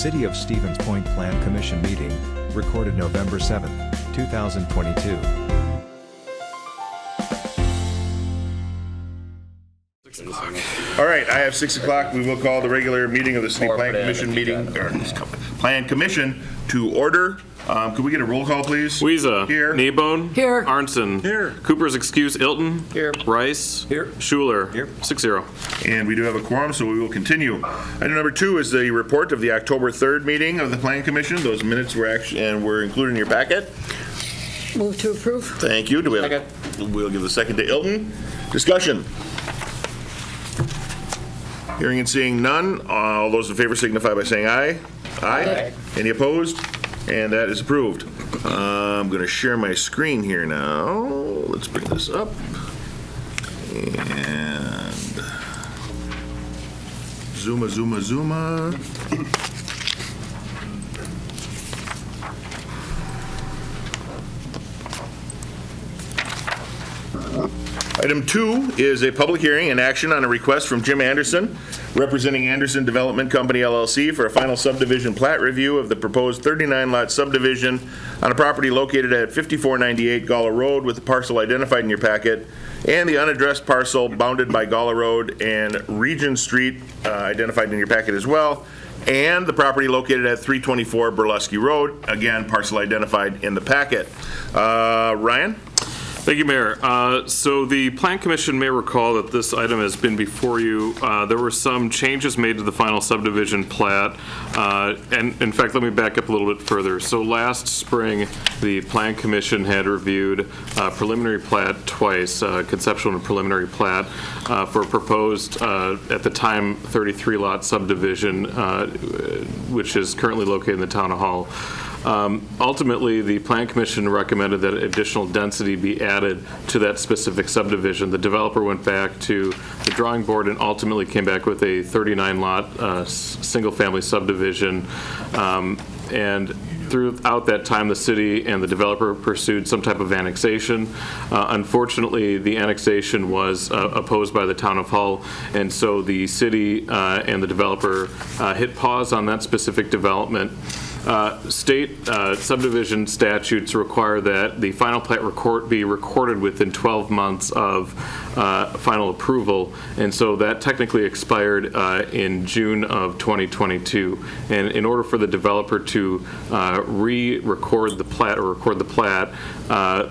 City of Stevens Point Plan Commission meeting, recorded November 7, 2022. All right, I have 6 o'clock. We will call the regular meeting of the City Plan Commission Plan Commission to order. Could we get a roll call, please? Weeza. Here. Kneebone. Here. Arnson. Here. Cooper's excuse, Ilton. Here. Rice. Here. Schuler. Here. 6-0. And we do have a quorum, so we will continue. Item number 2 is the report of the October 3rd meeting of the Plan Commission. Those minutes were included in your packet. Move to approve. Thank you. Do we have? We'll give the second to Ilton. Discussion. Hearing and seeing none. All those in favor signify by saying aye. Aye. Any opposed? And that is approved. I'm going to share my screen here now. Let's bring this up. And zooma. Item 2 is a public hearing and action on a request from Jim Anderson, representing Anderson Development Company, LLC, for a final subdivision plat review of the proposed 39-lot subdivision on a property located at 5498 Gala Road with the parcel identified in your packet, and the unaddressed parcel bounded by Gala Road and Regent Street identified in your packet as well, and the property located at 324 Burlesky Road, again, parcel identified in the packet. Ryan? Thank you, Mayor. So the Plan Commission may recall that this item has been before you. There were some changes made to the final subdivision plat. And in fact, let me back up a little bit further. So last spring, the Plan Commission had reviewed preliminary plat twice, conceptual and preliminary plat, for a proposed, at the time, 33-lot subdivision, which is currently located in the Town Hall. Ultimately, the Plan Commission recommended that additional density be added to that specific subdivision. The developer went back to the drawing board and ultimately came back with a 39-lot single-family subdivision. And throughout that time, the city and the developer pursued some type of annexation. Unfortunately, the annexation was opposed by the Town of Hull, and so the city and the developer hit pause on that specific development. State subdivision statutes require that the final plat be recorded within 12 months of final approval, and so that technically expired in June of 2022. And in order for the developer to re-record the plat or record the plat,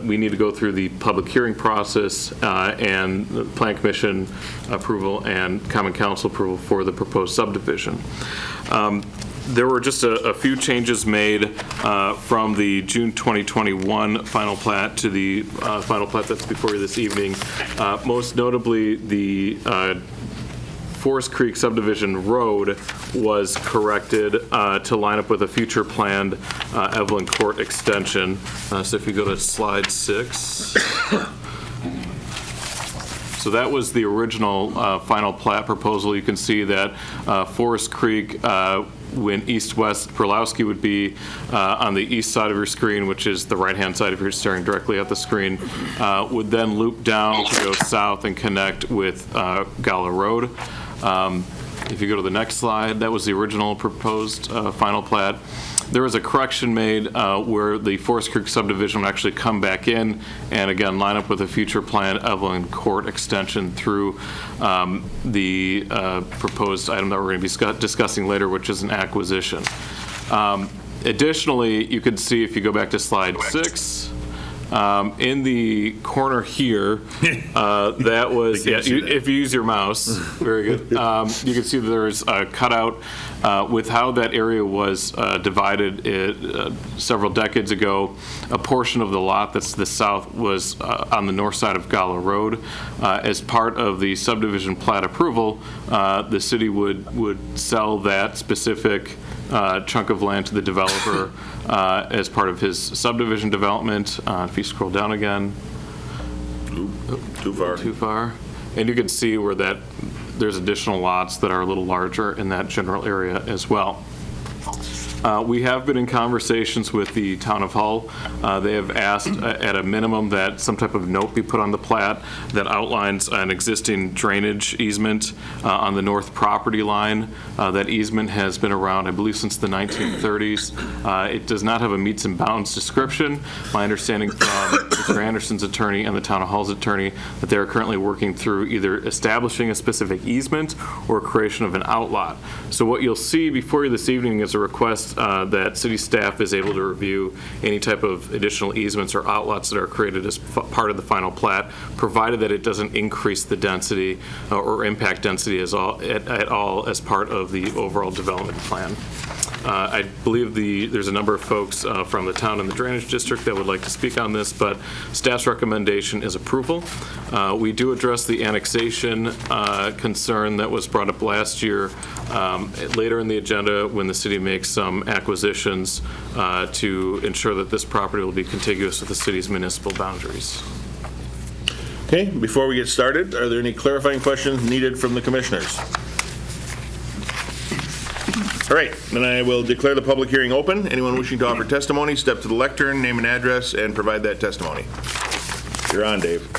we need to go through the public hearing process and the Plan Commission approval and Common Council approval for the proposed subdivision. There were just a few changes made from the June 2021 final plat to the final plat that's before you this evening. Most notably, the Forest Creek Subdivision Road was corrected to line up with a future planned Evelyn Court extension. So if you go to slide 6. So that was the original final plat proposal. You can see that Forest Creek when east-west Purlowski would be on the east side of your screen, which is the right-hand side if you're staring directly at the screen, would then loop down to go south and connect with Gala Road. If you go to the next slide, that was the original proposed final plat. There was a correction made where the Forest Creek subdivision would actually come back in and again line up with a future planned Evelyn Court extension through the proposed item that we're going to be discussing later, which is an acquisition. Additionally, you can see if you go back to slide 6, in the corner here, that was, if you use your mouse, very good, you can see that there's a cutout with how that area was divided several decades ago. A portion of the lot that's to the south was on the north side of Gala Road. As part of the subdivision plat approval, the city would sell that specific chunk of land to the developer as part of his subdivision development. If you scroll down again. Too far. Too far. And you can see where there's additional lots that are a little larger in that general area as well. We have been in conversations with the town of Hull. They have asked at a minimum that some type of note be put on the plat that outlines an existing drainage easement on the north property line. That easement has been around, I believe, since the 1930s. It does not have a meets and bounds description. My understanding from Mr. Anderson's attorney and the town of Hull's attorney that they are currently working through either establishing a specific easement or creation of an outlot. So what you'll see before you this evening is a request that city staff is able to review any type of additional easements or outlots that are created as part of the final plat, provided that it doesn't increase the density or impact density at all as part of the overall development plan. I believe there's a number of folks from the town and the drainage district that would like to speak on this, but staff's recommendation is approval. We do address the annexation concern that was brought up last year later in the agenda when the city makes some acquisitions to ensure that this property will be contiguous with the city's municipal boundaries. Okay, before we get started, are there any clarifying questions needed from the commissioners? All right, then I will declare the public hearing open. Anyone wishing to offer testimony, step to the lectern, name and address, and provide that testimony. You're on, Dave.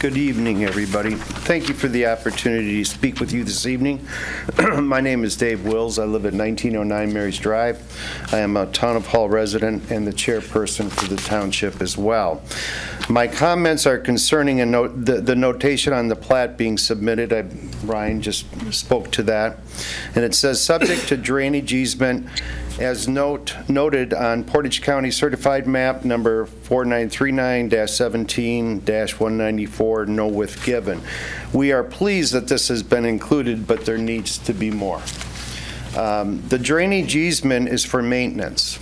Good evening, everybody. Thank you for the opportunity to speak with you this evening. My name is Dave Wills. I live at 1909 Marys Drive. I am a Town of Hull resident and the chairperson for the township as well. My comments are concerning the notation on the plat being submitted. Ryan just spoke to that. And it says, subject to drainage easement as noted on Portage County Certified Map number 4939-17-194, no width given. We are pleased that this has been included, but there needs to be more. The drainage easement is for maintenance.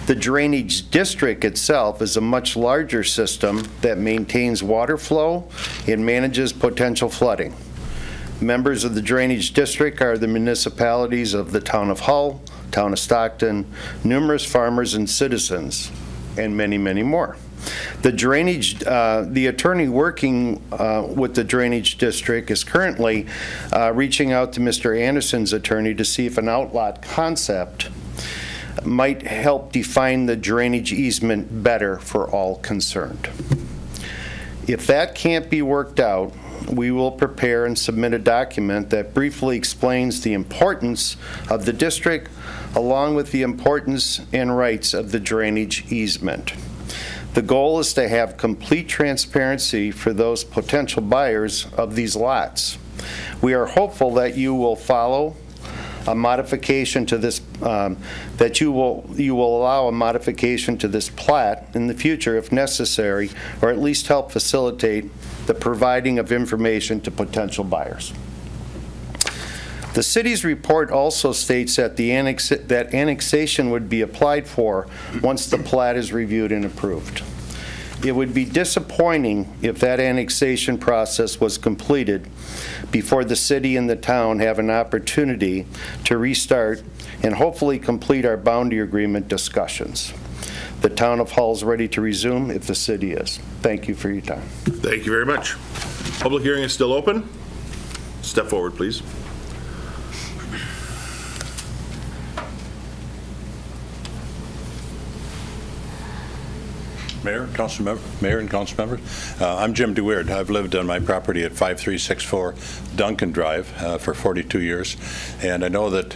The drainage district itself is a much larger system that maintains water flow and manages potential flooding. Members of the drainage district are the municipalities of the town of Hull, town of Stockton, numerous farmers and citizens, and many, many more. The attorney working with the drainage district is currently reaching out to Mr. Anderson's attorney to see if an outlot concept might help define the drainage easement better for all concerned. If that can't be worked out, we will prepare and submit a document that briefly explains the importance of the district along with the importance and rights of the drainage easement. The goal is to have complete transparency for those potential buyers of these lots. We are hopeful that you will follow a modification to this, that you will allow a modification to this plat in the future if necessary, or at least help facilitate the providing of information to potential buyers. The city's report also states that that annexation would be applied for once the plat is reviewed and approved. It would be disappointing if that annexation process was completed before the city and the town have an opportunity to restart and hopefully complete our boundary agreement discussions. The town of Hull is ready to resume if the city is. Thank you for your time. Thank you very much. Public hearing is still open. Step forward, please. Mayor and council members. I'm Jim DeWeerd. I've lived on my property at 5364 Duncan Drive for 42 years, and I know that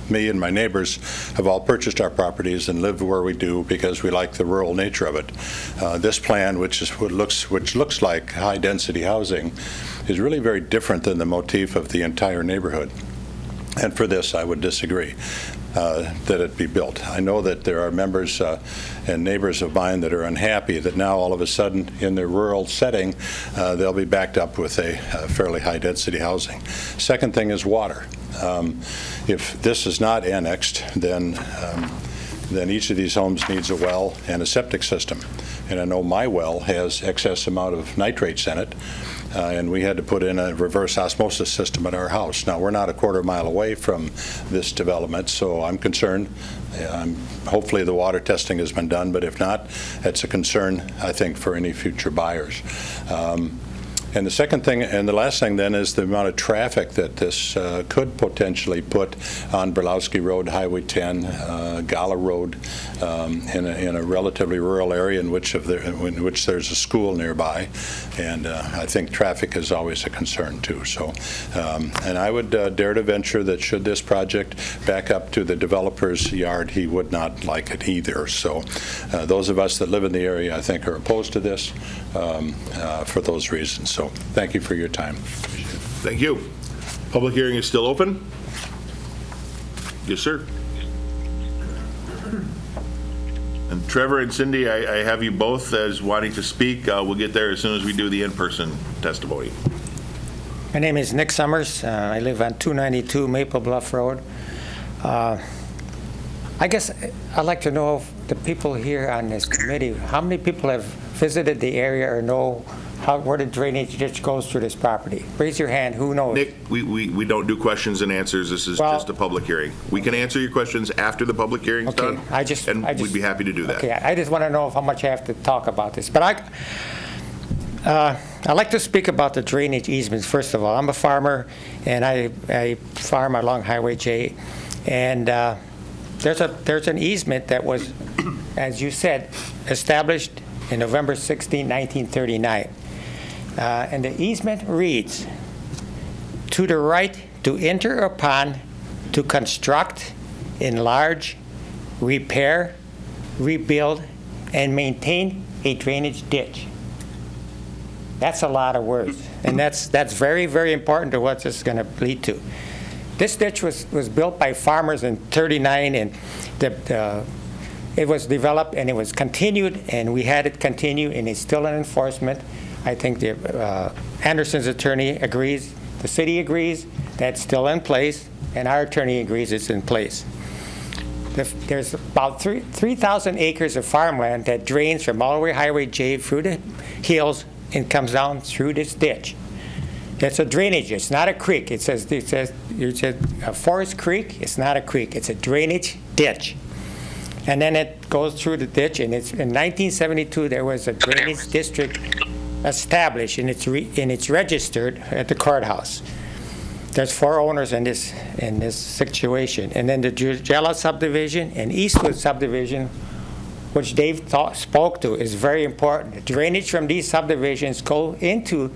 me and my neighbors have all purchased our properties and lived where we do because we like the rural nature of it. This plan, which looks like high-density housing, is really very different than the motif of the entire neighborhood. And for this, I would disagree that it be built. I know that there are members and neighbors of mine that are unhappy that now all of a sudden in their rural setting they'll be backed up with a fairly high-density housing. Second thing is water. If this is not annexed, then each of these homes needs a well and a septic system. And I know my well has excess amount of nitrates in it. And we had to put in a reverse osmosis system at our house. Now, we're not a quarter mile away from this development, so I'm concerned. Hopefully the water testing has been done, but if not, it's a concern, I think, for any future buyers. And the second thing, and the last thing then, is the amount of traffic that this could potentially put on Berlowski Road, Highway 10, Gala Road, in a relatively rural area in which there's a school nearby. And I think traffic is always a concern too. So, and I would dare to venture that should this project back up to the developer's yard, he would not like it either. So those of us that live in the area, I think, are opposed to this for those reasons. So thank you for your time. Thank you. Public hearing is still open? Yes, sir. And Trevor and Cindy, I have you both as wanting to speak. We'll get there as soon as we do the in-person testimony. My name is Nick Summers. I live on 292 Maple Bluff Road. I guess I'd like to know if the people here on this committee, how many people have visited the area or know where the drainage ditch goes through this property? Raise your hand, who knows? Nick, we don't do questions and answers. This is just a public hearing. We can answer your questions after the public hearing's done. And we'd be happy to do that. Okay, I just want to know how much I have to talk about this. But I'd like to speak about the drainage easements, first of all. I'm a farmer, and I farm along Highway J. And there's an easement that was, as you said, established in November 16, 1939. And the easement reads, "To the right to enter upon, to construct, enlarge, repair, rebuild, and maintain a drainage ditch." That's a lot of words, and that's very, very important to what this is going to lead to. This ditch was built by farmers in '39, and it was developed and it was continued, and we had it continue, and it's still in enforcement. I think Anderson's attorney agrees, the city agrees, that's still in place, and our attorney agrees it's in place. There's about 3,000 acres of farmland that drains from all the way Highway J through the hills and comes down through this ditch. It's a drainage. It's not a creek. It says a Forest Creek. It's not a creek. It's a drainage ditch. And then it goes through the ditch, and it's in 1972 there was a drainage district established, and it's registered at the courthouse. There's 4 owners in this situation, and then the Georgella subdivision and Eastwood subdivision, which Dave spoke to, is very important. The drainage from these subdivisions go into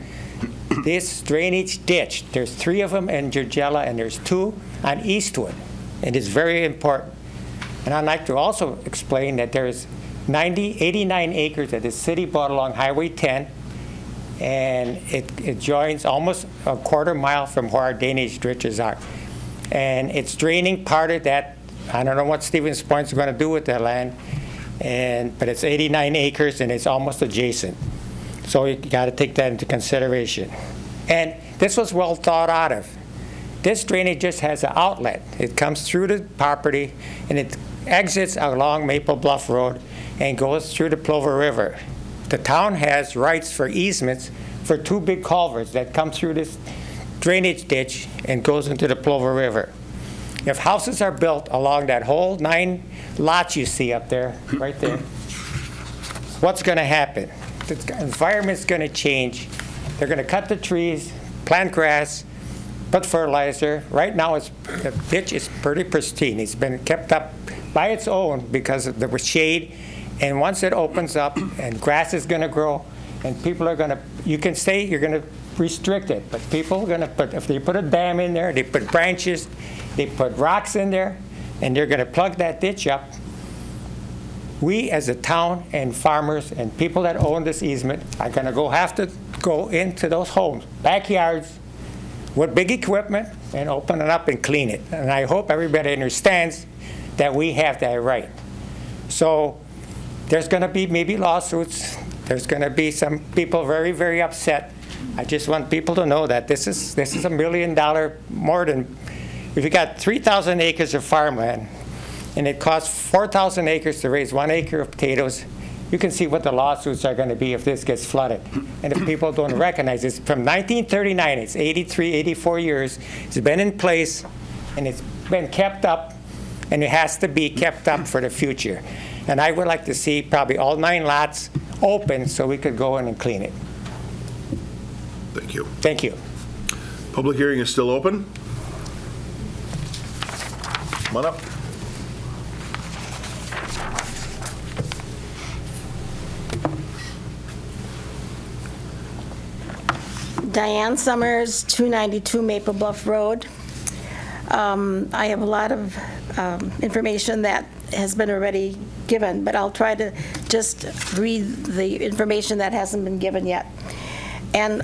this drainage ditch. There's 3 of them in Georgella, and there's 2 on Eastwood, and it's very important. And I'd like to also explain that there's 89 acres that the city bought along Highway 10, and it joins almost a quarter mile from where our drainage ditches are. And it's draining part of that. I don't know what Stevens Point's going to do with that land, but it's 89 acres, and it's almost adjacent. So you got to take that into consideration. And this was well thought out of. This drainage just has an outlet. It comes through the property, and it exits along Maple Bluff Road and goes through the Plover River. The town has rights for easements for 2 big culverts that come through this drainage ditch and goes into the Plover River. If houses are built along that whole 9 lots you see up there, right there, what's going to happen? The environment's going to change. They're going to cut the trees, plant grass, put fertilizer. Right now, the ditch is pretty pristine. It's been kept up by its own because there was shade. And once it opens up, and grass is going to grow, and people are going to, you can say you're going to restrict it, but people are going to put, if they put a dam in there, they put branches, they put rocks in there, and they're going to plug that ditch up. We as a town and farmers and people that own this easement are going to have to go into those homes, backyards, with big equipment and open it up and clean it. And I hope everybody understands that we have that right. So there's going to be maybe lawsuits. There's going to be some people very, very upset. I just want people to know that this is $1 million more than, if you got 3,000 acres of farmland, and it costs 4,000 acres to raise 1 acre of potatoes, you can see what the lawsuits are going to be if this gets flooded. And if people don't recognize this, from 1939, it's 83, 84 years, it's been in place, and it's been kept up, and it has to be kept up for the future. And I would like to see probably all 9 lots open so we could go in and clean it. Thank you. Thank you. Public hearing is still open. Come on up. Diane Summers, 292 Maple Bluff Road. I have a lot of information that has been already given, but I'll try to just read the information that hasn't been given yet. And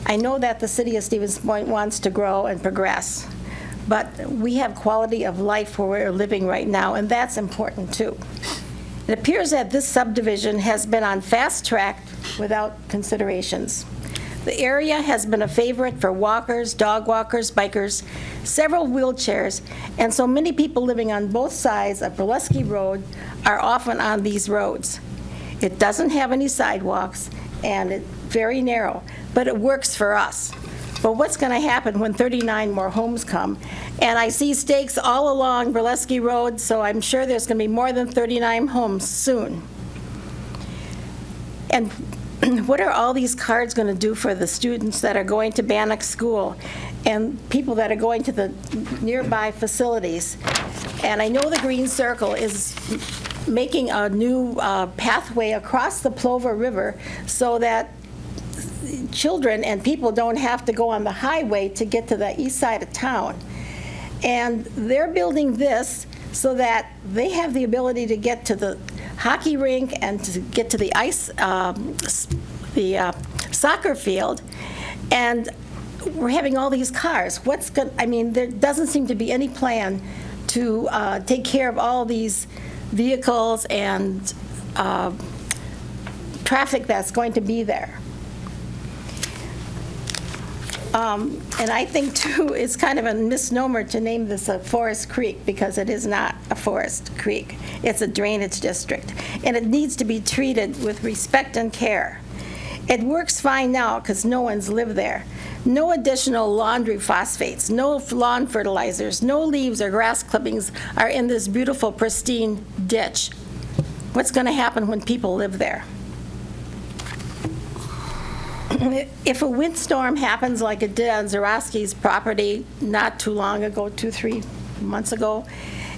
I know that the city of Stevens Point wants to grow and progress, but we have quality of life where we're living right now, and that's important too. It appears that this subdivision has been on fast track without considerations. The area has been a favorite for walkers, dog walkers, bikers, several wheelchairs, and so many people living on both sides of Burlesky Road are often on these roads. It doesn't have any sidewalks, and it's very narrow, but it works for us. But what's going to happen when 39 more homes come? And I see stakes all along Burlesky Road, so I'm sure there's going to be more than 39 homes soon. And what are all these cards going to do for the students that are going to Bannock School and people that are going to the nearby facilities? And I know the Green Circle is making a new pathway across the Plover River so that children and people don't have to go on the highway to get to the east side of town. And they're building this so that they have the ability to get to the hockey rink and to get to the soccer field. And we're having all these cars. There doesn't seem to be any plan to take care of all these vehicles and traffic that's going to be there. And I think, too, it's kind of a misnomer to name this a forest creek, because it is not a forest creek. It's a drainage district, and it needs to be treated with respect and care. It works fine now because no one's lived there. No additional laundry phosphates, no lawn fertilizers, no leaves or grass clippings are in this beautiful, pristine ditch. What's going to happen when people live there? If a windstorm happens like it did on Zarowski's property not too long ago, 2-3 months ago,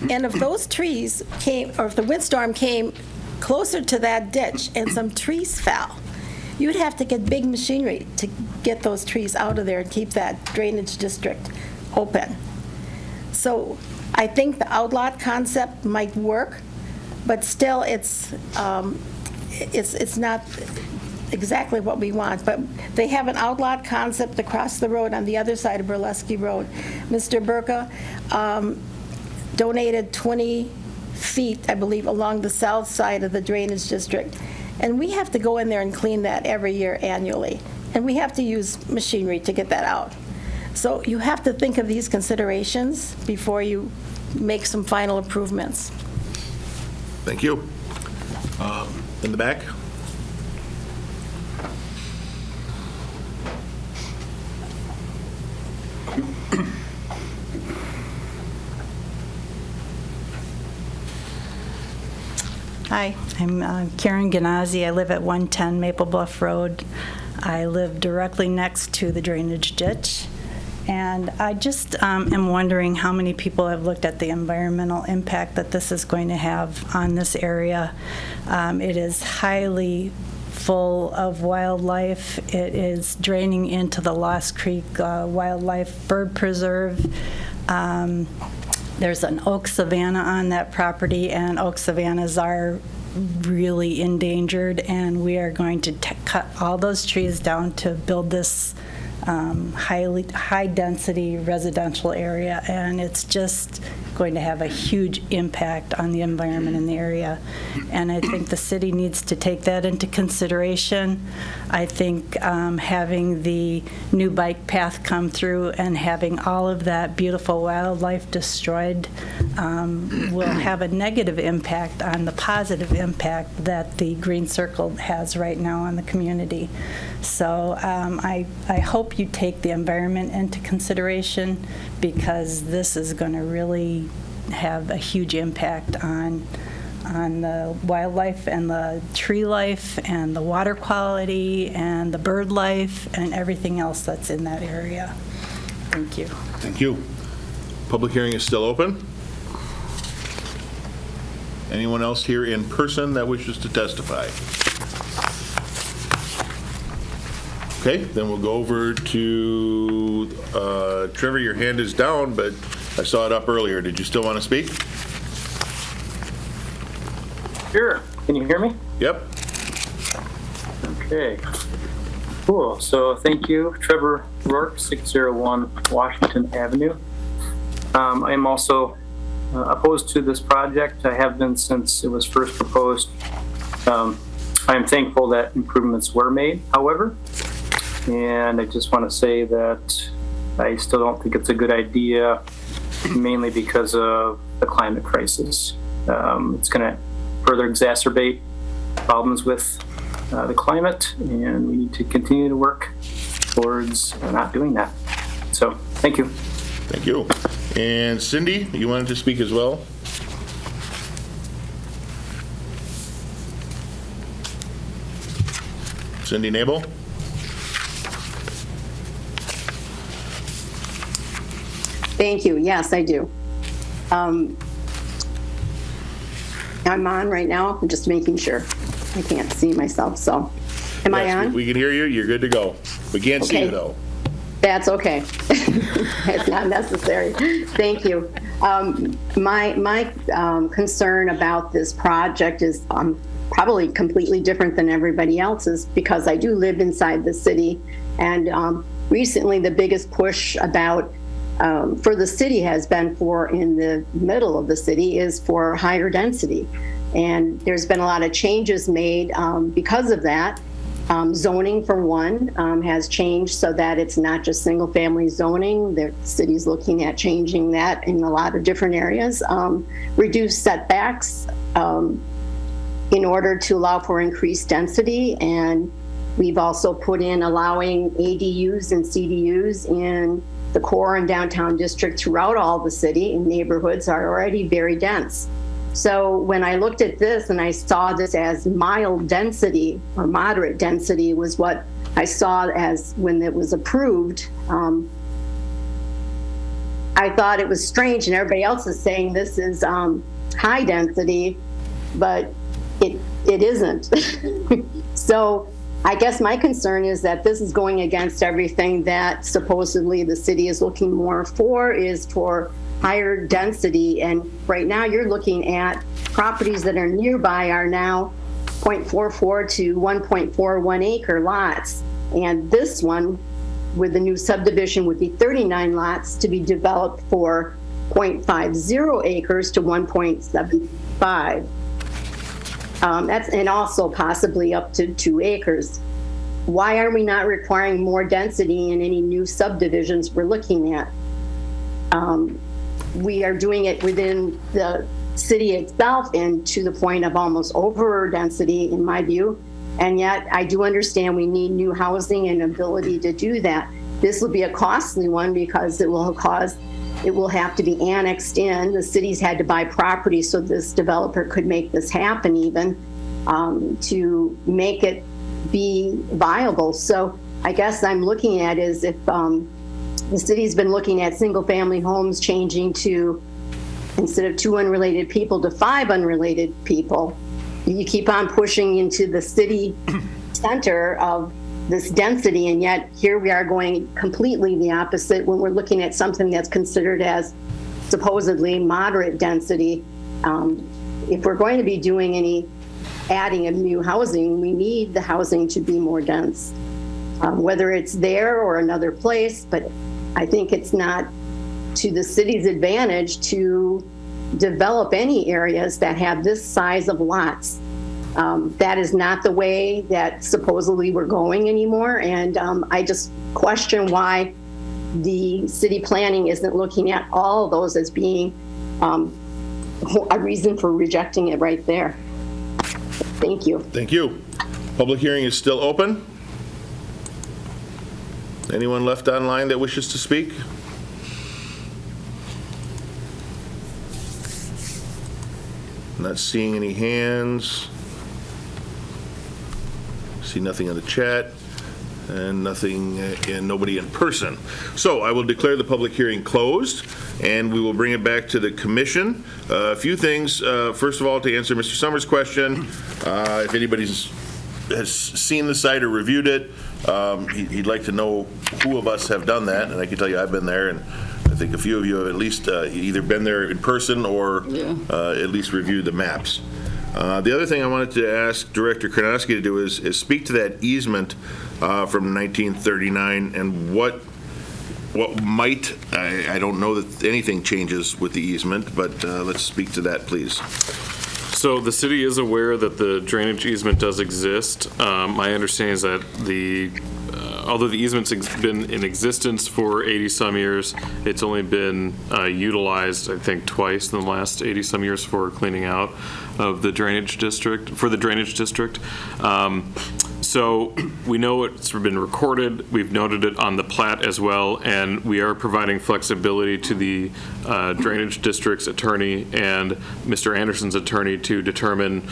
and if those trees came, or if the windstorm came closer to that ditch and some trees fell, you'd have to get big machinery to get those trees out of there and keep that drainage district open. So I think the outlot concept might work, but still it's not exactly what we want. But they have an outlot concept across the road on the other side of Burlesky Road. Mr. Burka donated 20 feet, I believe, along the south side of the drainage district. And we have to go in there and clean that every year annually. And we have to use machinery to get that out. So you have to think of these considerations before you make some final improvements. Thank you. In the back? Hi, I'm Karen Ganazzi. I live at 110 Maple Bluff Road. I live directly next to the drainage ditch. And I just am wondering how many people have looked at the environmental impact that this is going to have on this area. It is highly full of wildlife. It is draining into the Lost Creek Wildlife Bird Preserve. There's an oak savanna on that property, and oak savannas are really endangered, and we are going to cut all those trees down to build this high-density residential area, and it's just going to have a huge impact on the environment in the area. And I think the city needs to take that into consideration. I think having the new bike path come through and having all of that beautiful wildlife destroyed will have a negative impact on the positive impact that the Green Circle has right now on the community. So I hope you take the environment into consideration, because this is going to really have a huge impact on on the wildlife and the tree life and the water quality and the bird life and everything else that's in that area. Thank you. Thank you. Public hearing is still open. Anyone else here in person that wishes to testify? Okay, then we'll go over to, Trevor, your hand is down, but I saw it up earlier. Did you still want to speak? Sure. Can you hear me? Yep. Okay. Cool. So thank you, Trevor Rourke, 601 Washington Avenue. I am also opposed to this project. I have been since it was first proposed. I am thankful that improvements were made, however, and I just want to say that I still don't think it's a good idea, mainly because of the climate crisis. It's going to further exacerbate problems with the climate, and we need to continue to work towards not doing that. So, thank you. Thank you. And Cindy, you wanted to speak as well? Cindy Nabel? Thank you. Yes, I do. I'm on right now. I'm just making sure. I can't see myself, so. Am I on? We can hear you. You're good to go. We can't see Okay. you, though. That's okay. It's not necessary. Thank you. My concern about this project is probably completely different than everybody else's because I do live inside the city. And recently, the biggest push about for the city has been for in the middle of the city is for higher density. And there's been a lot of changes made because of that. Zoning, for one, has changed so that it's not just single-family zoning. The city's looking at changing that in a lot of different areas. Reduced setbacks in order to allow for increased density. And we've also put in allowing ADUs and CDUs in the core and downtown district throughout all the city, and neighborhoods are already very dense. So when I looked at this and I saw this as mild density or moderate density was what I saw as when it was approved. I thought it was strange, and everybody else is saying this is high density, but it isn't. So I guess my concern is that this is going against everything that supposedly the city is looking more for, is for higher density. And right now you're looking at properties that are nearby are now 0.44 to 1.41 acre lots. And this one with the new subdivision would be 39 lots to be developed for 0.50 acres to 1.75. And also possibly up to 2 acres. Why are we not requiring more density in any new subdivisions we're looking at? We are doing it within the city itself and to the point of almost over density in my view. And yet I do understand we need new housing and ability to do that. This will be a costly one because it will have to be annexed in. The city's had to buy property so this developer could make this happen even to make it be viable. So I guess I'm looking at is if the city's been looking at single family homes changing to, instead of 2 unrelated people to 5 unrelated people, you keep on pushing into the city center of this density, and yet here we are going completely the opposite when we're looking at something that's considered as supposedly moderate density. If we're going to be doing any adding of new housing, we need the housing to be more dense, whether it's there or another place. But I think it's not to the city's advantage to develop any areas that have this size of lots. That is not the way that supposedly we're going anymore. And I just question why the city planning isn't looking at all of those as being a reason for rejecting it right there. Thank you. Thank you. Public hearing is still open. Anyone left online that wishes to speak? Not seeing any hands. See nothing in the chat, and nothing, and nobody in person. So I will declare the public hearing closed, and we will bring it back to the commission. A few things. First of all, to answer Mr. Summers' question, if anybody has seen the site or reviewed it, he'd like to know who of us have done that, and I can tell you I've been there, and I think a few of you have at least either been there in person or at least reviewed the maps. The other thing I wanted to ask Director Karnowski to do is speak to that easement from 1939 and what might, I don't know that anything changes with the easement, but let's speak to that, please. So the city is aware that the drainage easement does exist. My understanding is that although the easement's been in existence for 80-some years, it's only been utilized, I think, twice in the last 80-some years for cleaning out of the drainage district, for the drainage district. So we know it's been recorded, we've noted it on the plat as well, and we are providing flexibility to the drainage district's attorney and Mr. Anderson's attorney to determine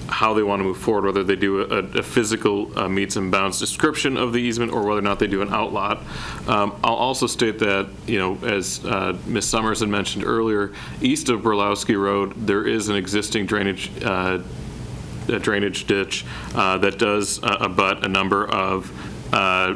how they want to move forward, whether they do a physical meets and bounds description of the easement or whether or not they do an outlot. I'll also state that, as Ms. Summers had mentioned earlier, east of Burlowski Road, there is an existing drainage ditch that does abut a number of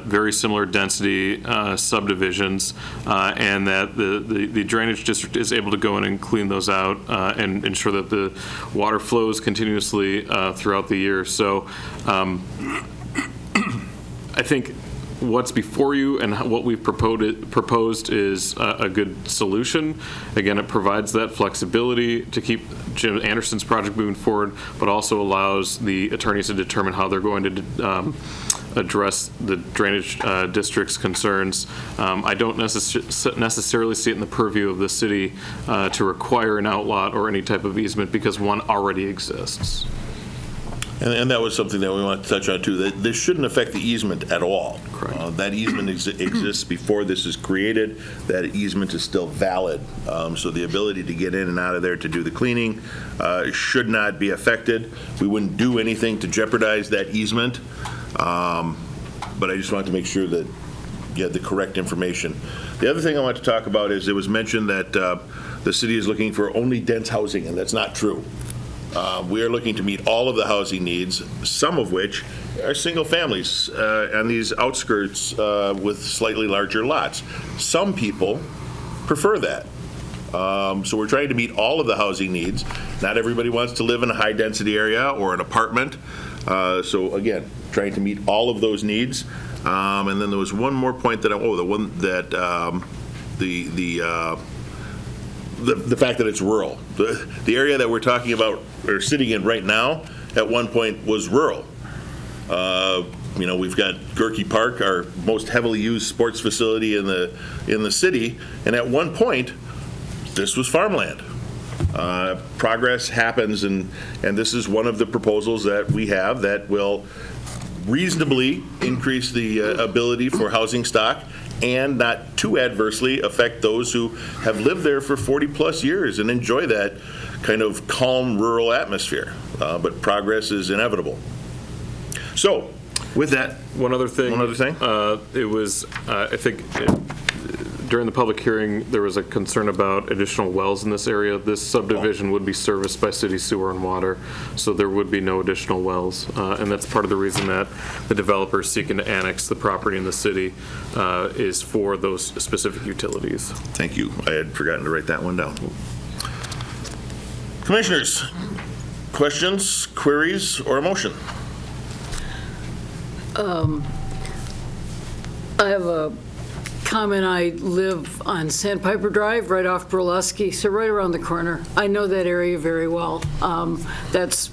very similar density subdivisions, and that the drainage district is able to go in and clean those out and ensure that the water flows continuously throughout the year. So I think what's before you and what we've proposed is a good solution. Again, it provides that flexibility to keep Jim Anderson's project moving forward, but also allows the attorneys to determine how they're going to address the drainage district's concerns. I don't necessarily see it in the purview of the city to require an outlot or any type of easement because one already exists. And that was something that we wanted to touch on too, that this shouldn't affect the easement at all. Correct. That easement exists before this is created. That easement is still valid. So the ability to get in and out of there to do the cleaning should not be affected. We wouldn't do anything to jeopardize that easement. But I just wanted to make sure that you had the correct information. The other thing I want to talk about is it was mentioned that the city is looking for only dense housing, and that's not true. We are looking to meet all of the housing needs, some of which are single families on these outskirts with slightly larger lots. Some people prefer that. So we're trying to meet all of the housing needs. Not everybody wants to live in a high density area or an apartment. So again, trying to meet all of those needs. And then there was one more point that the fact that it's rural. The area that we're talking about or sitting in right now at one point was rural. We've got Gerke Park, our most heavily used sports facility in the city, and at one point this was farmland. Progress happens, and this is one of the proposals that we have that will reasonably increase the ability for housing stock and not too adversely affect those who have lived there for 40-plus years and enjoy that kind of calm rural atmosphere. But progress is inevitable. So, with that, One other thing. It was, I think, during the public hearing, there was a concern about additional wells in this area. This subdivision would be serviced by city sewer and water, so there would be no additional wells. And that's part of the reason that the developer is seeking to annex the property in the city is for those specific utilities. Thank you. I had forgotten to write that one down. Commissioners, questions, queries, or a motion? I have a comment. I live on Sandpiper Drive, right off Burlowski, so right around the corner. I know that area very well. That's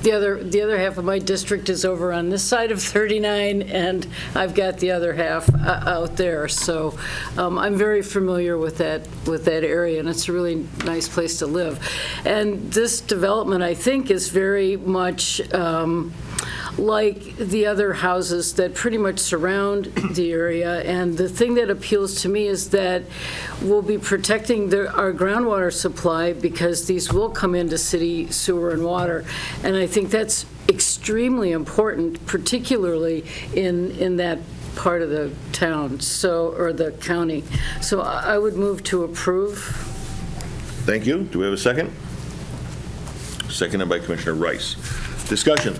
the other half of my district is over on this side of 39, and I've got the other half out there. So I'm very familiar with that area, and it's a really nice place to live. And this development, I think, is very much like the other houses that pretty much surround the area. And the thing that appeals to me is that we'll be protecting our groundwater supply because these will come into city sewer and water. And I think that's extremely important, particularly in that part of the town, or the county. So I would move to approve. Thank you. Do we have a second? Seconded by Commissioner Rice. Discussion.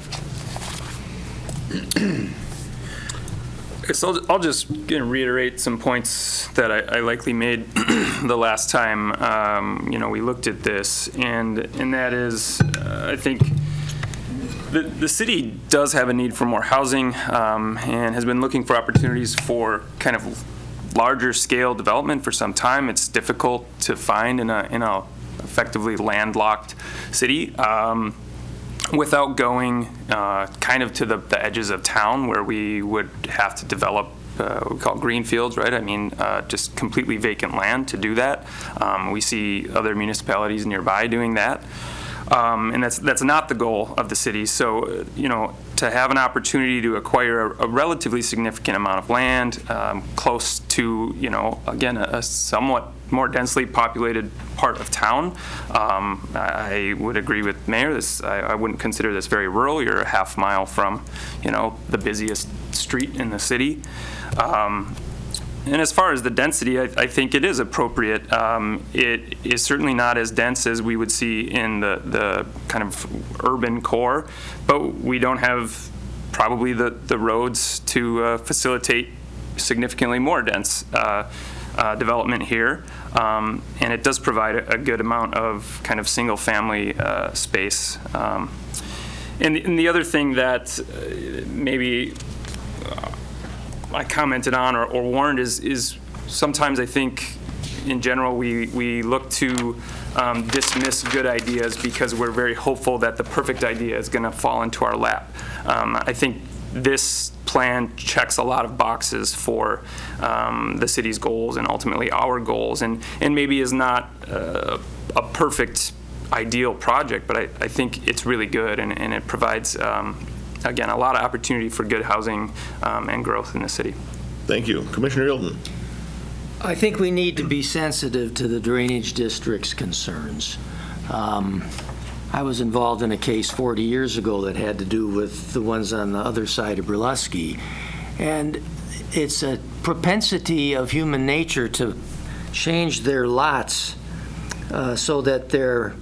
So I'll just reiterate some points that I likely made the last time we looked at this, and that is, I think the city does have a need for more housing and has been looking for opportunities for kind of larger scale development for some time. It's difficult to find in a effectively landlocked city. Without going kind of to the edges of town where we would have to develop what we call greenfields, right? I mean, just completely vacant land to do that. We see other municipalities nearby doing that. And that's not the goal of the city. So, to have an opportunity to acquire a relatively significant amount of land close to, again, a somewhat more densely populated part of town, I would agree with Mayor. I wouldn't consider this very rural. You're a half mile from, the busiest street in the city. And as far as the density, I think it is appropriate. It is certainly not as dense as we would see in the kind of urban core, but we don't have probably the roads to facilitate significantly more dense development here. And it does provide a good amount of kind of single-family space. And the other thing that maybe I commented on or warned is sometimes I think in general we look to dismiss good ideas because we're very hopeful that the perfect idea is going to fall into our lap. I think this plan checks a lot of boxes for the city's goals and ultimately our goals, and maybe is not a perfect ideal project, but I think it's really good and it provides again, a lot of opportunity for good housing and growth in the city. Thank you. Commissioner Hilton. I think we need to be sensitive to the drainage district's concerns. I was involved in a case 40 years ago that had to do with the ones on the other side of Brzezinski, and it's a propensity of human nature to change their lots so that they're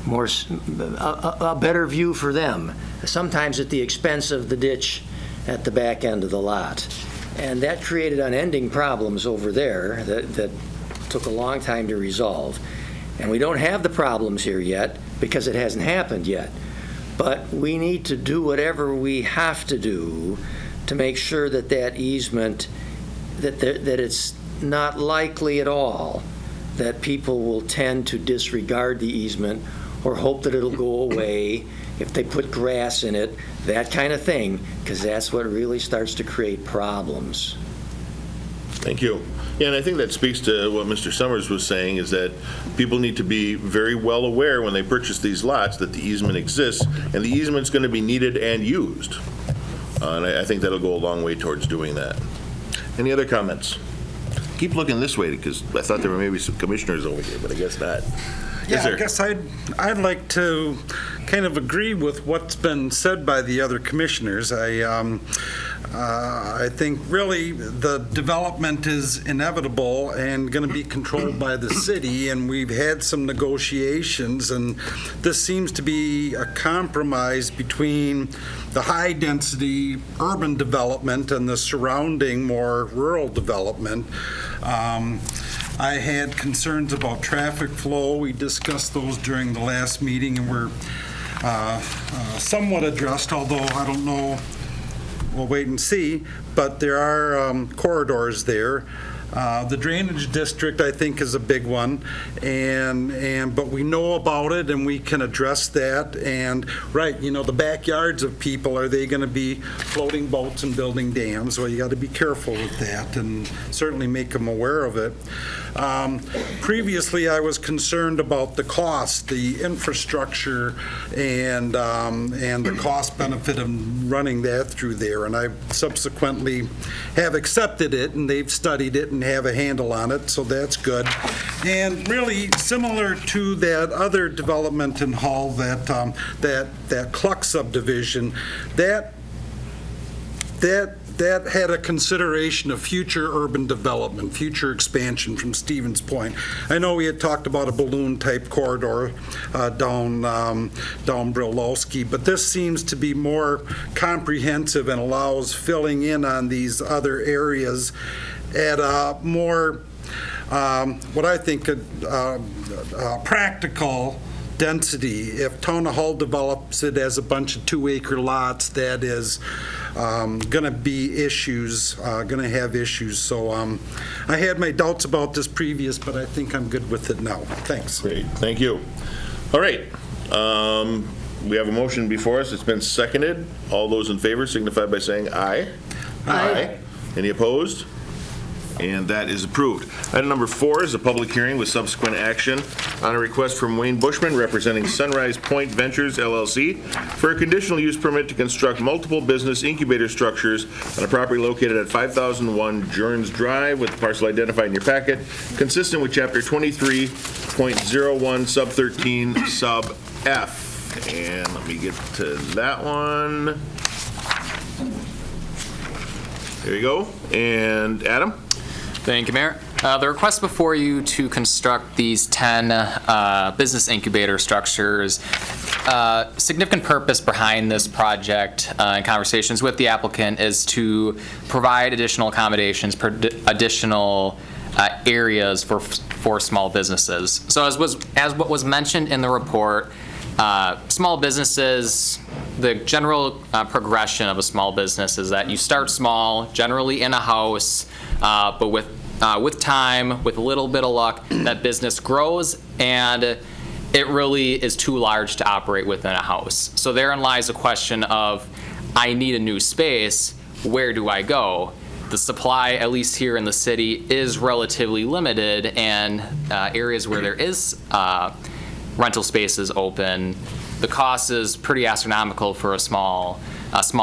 a better view for them, sometimes at the expense of the ditch at the back end of the lot. And that created unending problems over there that took a long time to resolve. And we don't have the problems here yet because it hasn't happened yet. But we need to do whatever we have to do to make sure that that easement, that it's not likely at all that people will tend to disregard the easement or hope that it'll go away if they put grass in it, that kind of thing, because that's what really starts to create problems. Thank you. Yeah, and I think that speaks to what Mr. Summers was saying, is that people need to be very well aware when they purchase these lots that the easement exists, and the easement's going to be needed and used. And I think that'll go a long way towards doing that. Any other comments? Keep looking this way, because I thought there were maybe some commissioners over here, but I guess not. Yeah, I guess I'd like to kind of agree with what's been said by the other commissioners. I think really the development is inevitable and going to be controlled by the city, and we've had some negotiations, and this seems to be a compromise between the high-density urban development and the surrounding more rural development. I had concerns about traffic flow. We discussed those during the last meeting and were somewhat addressed, although I don't know, we'll wait and see, but there are corridors there. The drainage district, I think, is a big one, but we know about it and we can address that. And, right, the backyards of people, are they going to be floating boats and building dams? Well, you got to be careful with that and certainly make them aware of it. Previously, I was concerned about the cost, the infrastructure, and the cost benefit of running that through there. And I subsequently have accepted it, and they've studied it and have a handle on it, so that's good. And really similar to that other development in Hull, that Cluck subdivision, that had a consideration of future urban development, future expansion from Stevens Point. I know we had talked about a balloon-type corridor down Brilowski, but this seems to be more comprehensive and allows filling in on these other areas at a more, what I think, practical density. If Town of Hull develops it as a bunch of 2-acre lots, that is going to be issues, going to have issues. So I had my doubts about this previous, but I think I'm good with it now. Thanks. Great, thank you. All right, we have a motion before us. It's been seconded. All those in favor signify by saying aye. Aye. Any opposed? And that is approved. Item number 4 is a public hearing with subsequent action on a request from Wayne Bushman representing Sunrise Point Ventures LLC for a conditional use permit to construct multiple business incubator structures on a property located at 5001 Journs Drive with the parcel identified in your packet, consistent with Chapter 23.01 Sub 13 Sub F. And let me get to that one. There you go. And Adam? Thank you, Mayor. The request before you to construct these 10 business incubator structures, significant purpose behind this project in conversations with the applicant is to provide additional accommodations, additional areas for small businesses. So as what was mentioned in the report, small businesses, the general progression of a small business is that you start small, generally in a house, but with time, with a little bit of luck, that business grows and it really is too large to operate within a house. So therein lies a question of, I need a new space, where do I go? The supply, at least here in the city, is relatively limited, and areas where there is rental spaces open, the cost is pretty astronomical for a small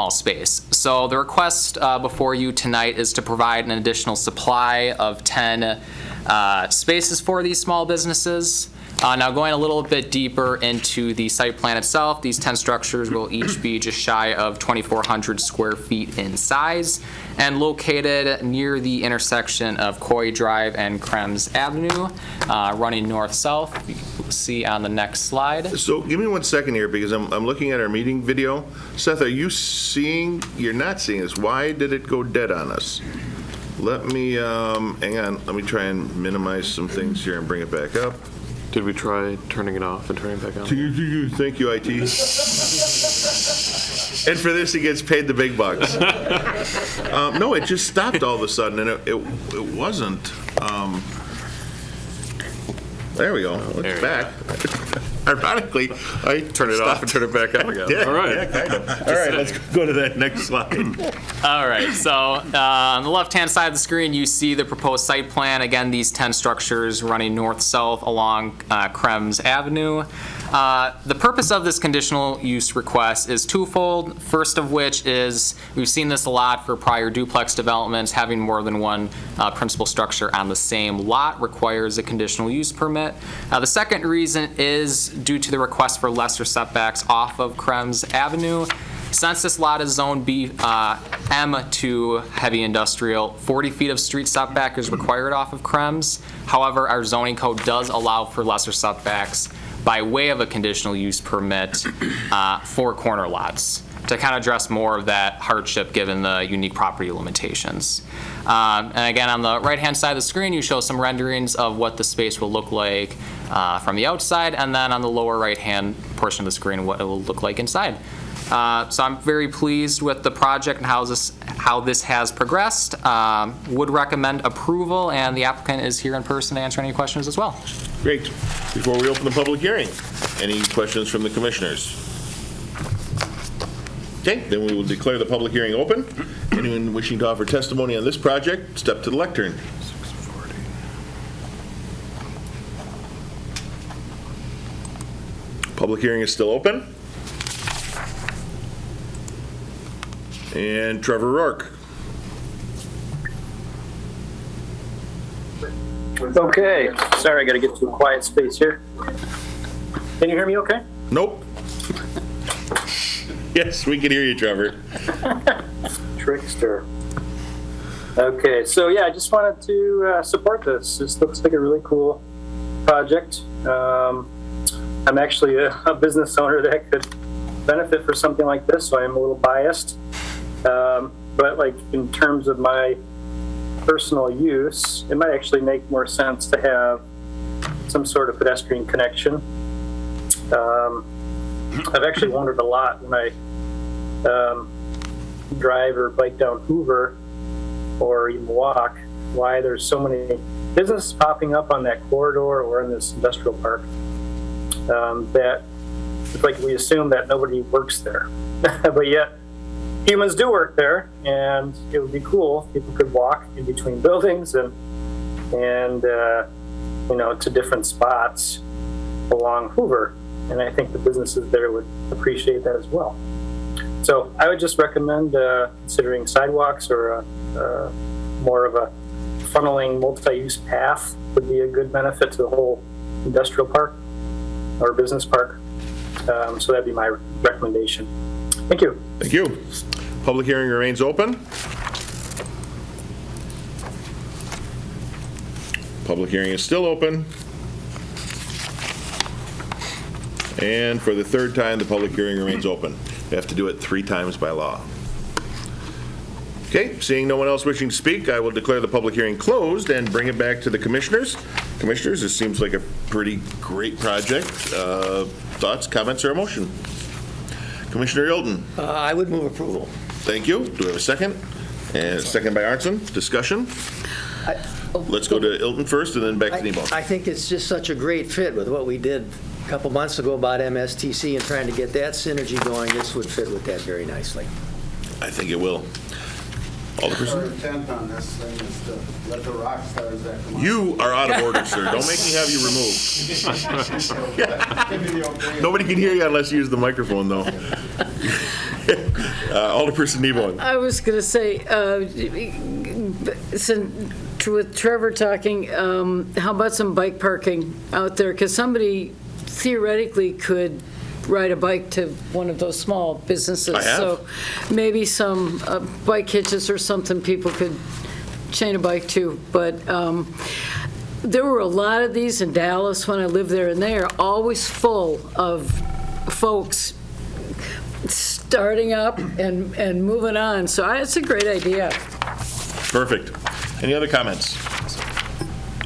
space. So the request before you tonight is to provide an additional supply of 10 spaces for these small businesses. Now going a little bit deeper into the site plan itself, these 10 structures will each be just shy of 2,400 square feet in size and located near the intersection of Coy Drive and Krems Avenue, running north-south. You can see on the next slide. So give me 1 second here because I'm looking at our meeting video. Seth, are you seeing? You're not seeing this. Why did it go dead on us? Let me, hang on. Let me try and minimize some things here and bring it back up. Did we try turning it off and turning it back on? Thank you, IT. And for this, he gets paid the big bucks. No, it just stopped all of a sudden, and it wasn't. There we go. It's back. Ironically, I turn it off and turn it back on again. Yeah, all right. Yeah, kind of. All right, let's go to that next slide. All right, so on the left-hand side of the screen, you see the proposed site plan. Again, these 10 structures running north-south along Krems Avenue. The purpose of this conditional use request is twofold. First of which is, we've seen this a lot for prior duplex developments, having more than one principal structure on the same lot requires a conditional use permit. The second reason is due to the request for lesser setbacks off of Krems Avenue. Since this lot is zone M2 heavy industrial, 40 feet of street setback is required off of Krems. However, our zoning code does allow for lesser setbacks by way of a conditional use permit for corner lots to kind of address more of that hardship given the unique property limitations. And again, on the right-hand side of the screen, you show some renderings of what the space will look like from the outside, and then on the lower right-hand portion of the screen, what it will look like inside. So I'm very pleased with the project and how how this has progressed. Would recommend approval, and the applicant is here in person to answer any questions as well. Great. Before we open the public hearing, any questions from the commissioners? Okay, then we will declare the public hearing open. Anyone wishing to offer testimony on this project, step to the lectern. Public hearing is still open. And Trevor Rourke. Okay, sorry, I got to get to a quiet space here. Can you hear me okay? Nope. Yes, we can hear you, Trevor. Trickster. Okay, so yeah, I just wanted to support this. This looks like a really cool project. I'm actually a business owner that could benefit for something like this, so I'm a little biased. But like in terms of my personal use, it might actually make more sense to have some sort of pedestrian connection. I've actually wondered a lot when I drive or bike down Hoover or even walk, why there's so many businesses popping up on that corridor or in this industrial park, that it's like we assume that nobody works there. But yet humans do work there, and it would be cool if people could walk in between buildings and you know, to different spots along Hoover. And I think the businesses there would appreciate that as well. So I would just recommend considering sidewalks or more of a funneling multi-use path would be a good benefit to the whole industrial park or business park. So that'd be my recommendation. Thank you. Thank you. Public hearing remains open. Public hearing is still open. And for the third time, the public hearing remains open. You have to do it 3 times by law. Okay, seeing no one else wishing to speak, I will declare the public hearing closed and bring it back to the commissioners. Commissioners, this seems like a pretty great project. Thoughts, comments, or a motion? Commissioner Hilton. I would move approval. Thank you. Do we have a second? And a second by Arnson. Discussion? Let's go to Hilton first and then back to Nebo. I think it's just such a great fit with what we did a couple months ago about MSTC and trying to get that synergy going. This would fit with that very nicely. I think it will. Alderperson? Our intent on this thing is to let the rock stars that come on. You are out of order, sir. Don't make me have you removed. Nobody can hear you unless you use the microphone, though. Alderperson Nebo. I was going to say, with Trevor talking, how about some bike parking out there? Because somebody theoretically could ride a bike to one of those small businesses. I have. So maybe some bike hitches or something people could chain a bike to. But there were a lot of these in Dallas when I lived there, and they are always full of folks starting up and moving on. So it's a great idea. Perfect. Any other comments?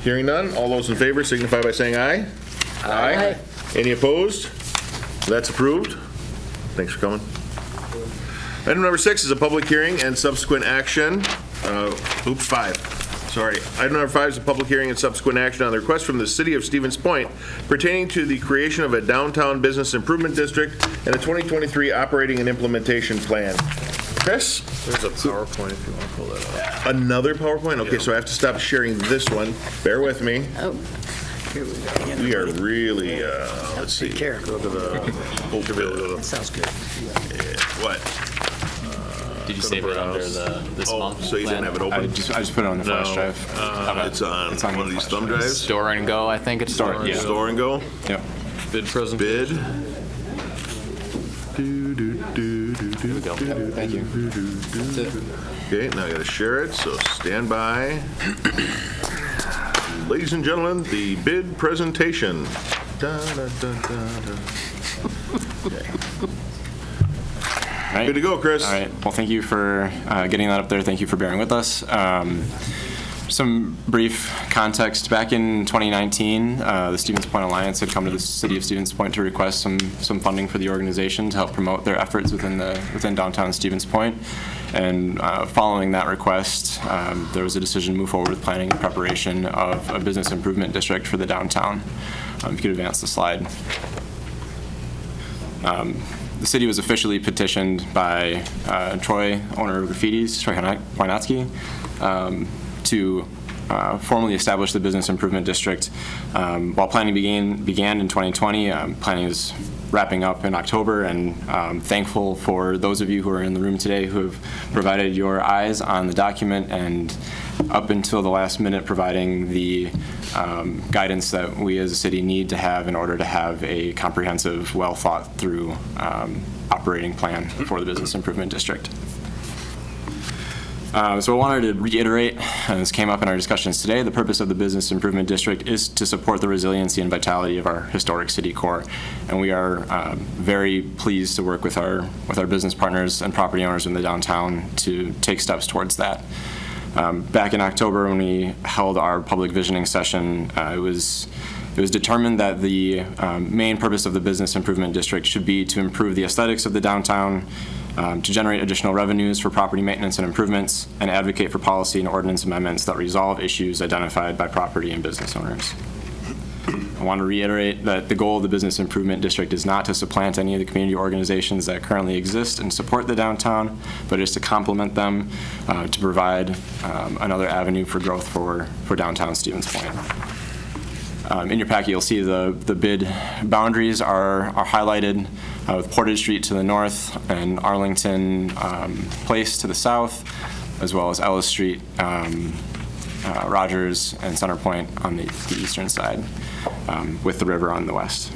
Hearing none, all those in favor signify by saying aye. Aye. Any opposed? That's approved. Thanks for coming. Item number 6 is a public hearing and subsequent action. 5. Sorry. Item number 5 is a public hearing and subsequent action on the request from the City of Stevens Point pertaining to the creation of a downtown business improvement district and a 2023 operating and implementation plan. Chris? There's a PowerPoint if you want to pull that up. Another PowerPoint? Okay, so I have to stop sharing this one. Bear with me. Oh. We are really, let's see. Take care. Go to the, Sounds good. What? Did you save it under this month? So you didn't have it open? I just put it on the flash drive. It's on one of these thumb drives? Store and go, I think it's. Store and go? Yep. bid presentation. Bid. Thank you. That's it. Okay, now I gotta share it, so stand by. Ladies and gentlemen, the bid presentation. Da, da, da, da, da. Okay. Right. Good to go, Chris. All right. Well, thank you for getting that up there. Thank you for bearing with us. Some brief context. Back in 2019, the Stevens Point Alliance had come to the city of Stevens Point to request some funding for the organization to help promote their efforts within downtown Stevens Point. And following that request, there was a decision to move forward with planning and preparation of a business improvement district for the downtown. If you could advance the slide. The city was officially petitioned by Troy, owner of Graffitis, Troy Wojnacki, to formally establish the business improvement district. While planning began in 2020, planning is wrapping up in October, and thankful for those of you who are in the room today who have provided your eyes on the document and up until the last minute providing the guidance that we as a city need to have in order to have a comprehensive, well thought through operating plan for the business improvement district. So I wanted to reiterate, and this came up in our discussions today, the purpose of the Business Improvement District is to support the resiliency and vitality of our historic city core. And we are very pleased to work with our business partners and property owners in the downtown to take steps towards that. Back in October, when we held our public visioning session, it was determined that the main purpose of the Business Improvement District should be to improve the aesthetics of the downtown, to generate additional revenues for property maintenance and improvements, and advocate for policy and ordinance amendments that resolve issues identified by property and business owners. I want to reiterate that the goal of the Business Improvement District is not to supplant any of the community organizations that currently exist and support the downtown, but is to complement them to provide another avenue for growth for downtown Stevens Point. In your packet, you'll see the bid boundaries are highlighted with Portage Street to the north and Arlington Place to the south, as well as Ellis Street, Rogers, and Center Point on the eastern side, with the river on the west.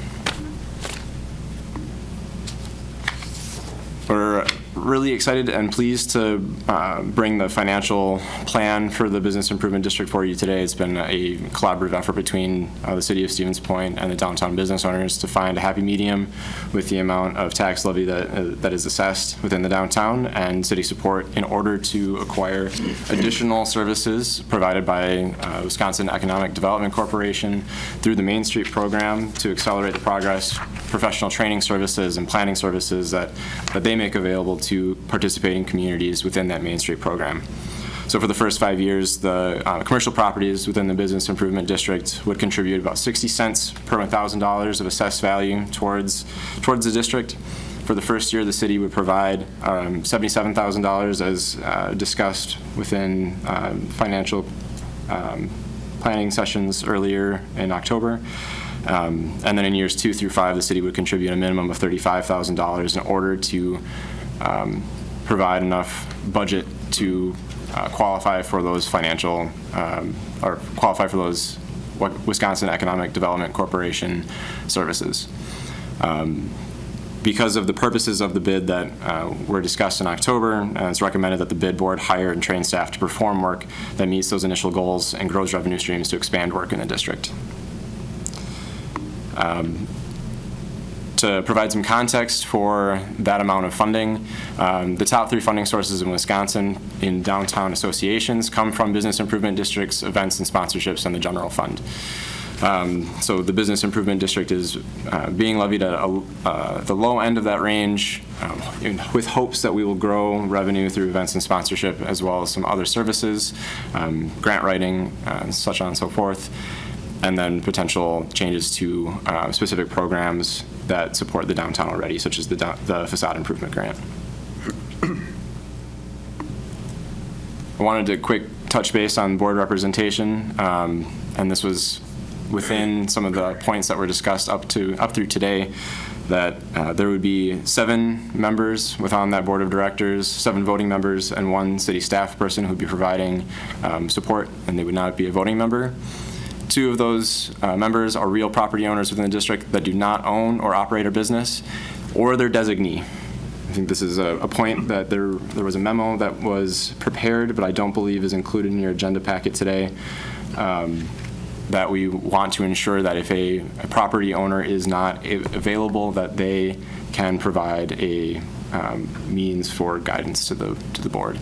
We're really excited and pleased to bring the financial plan for the Business Improvement District for you today. It's been a collaborative effort between the City of Stevens Point and the downtown business owners to find a happy medium with the amount of tax levy that is assessed within the downtown and city support in order to acquire additional services provided by Wisconsin Economic Development Corporation through the Main Street program to accelerate the progress, professional training services, and planning services that they make available to participating communities within that Main Street program. So for the first 5 years, the commercial properties within the Business Improvement District would contribute about 60 cents per $1,000 of assessed value towards the district. For the first year, the city would provide $77,000 as discussed within financial planning sessions earlier in October. And then in years 2 through 5, the city would contribute a minimum of $35,000 in order to provide enough budget to qualify for those financial, or qualify for those Wisconsin Economic Development Corporation services. Because of the purposes of the bid that were discussed in October, it's recommended that the bid board hire and train staff to perform work that meets those initial goals and grows revenue streams to expand work in the district. To provide some context for that amount of funding, the top 3 funding sources in Wisconsin in downtown associations come from business improvement districts, events and sponsorships, and the general fund. So the Business Improvement District is being levied at the low end of that range with hopes that we will grow revenue through events and sponsorship, as well as some other services, grant writing, such on and so forth, and then potential changes to specific programs that support the downtown already, such as the facade improvement grant. I wanted to quick touch base on board representation, and this was within some of the points that were discussed up through today, that there would be 7 members within that board of directors, 7 voting members, and 1 city staff person who would be providing support, and they would not be a voting member. 2 of those members are real property owners within the district that do not own or operate a business, or their designee. I think this is a point that there was a memo that was prepared, but I don't believe is included in your agenda packet today, that we want to ensure that if a property owner is not available, that they can provide a means for guidance to the board.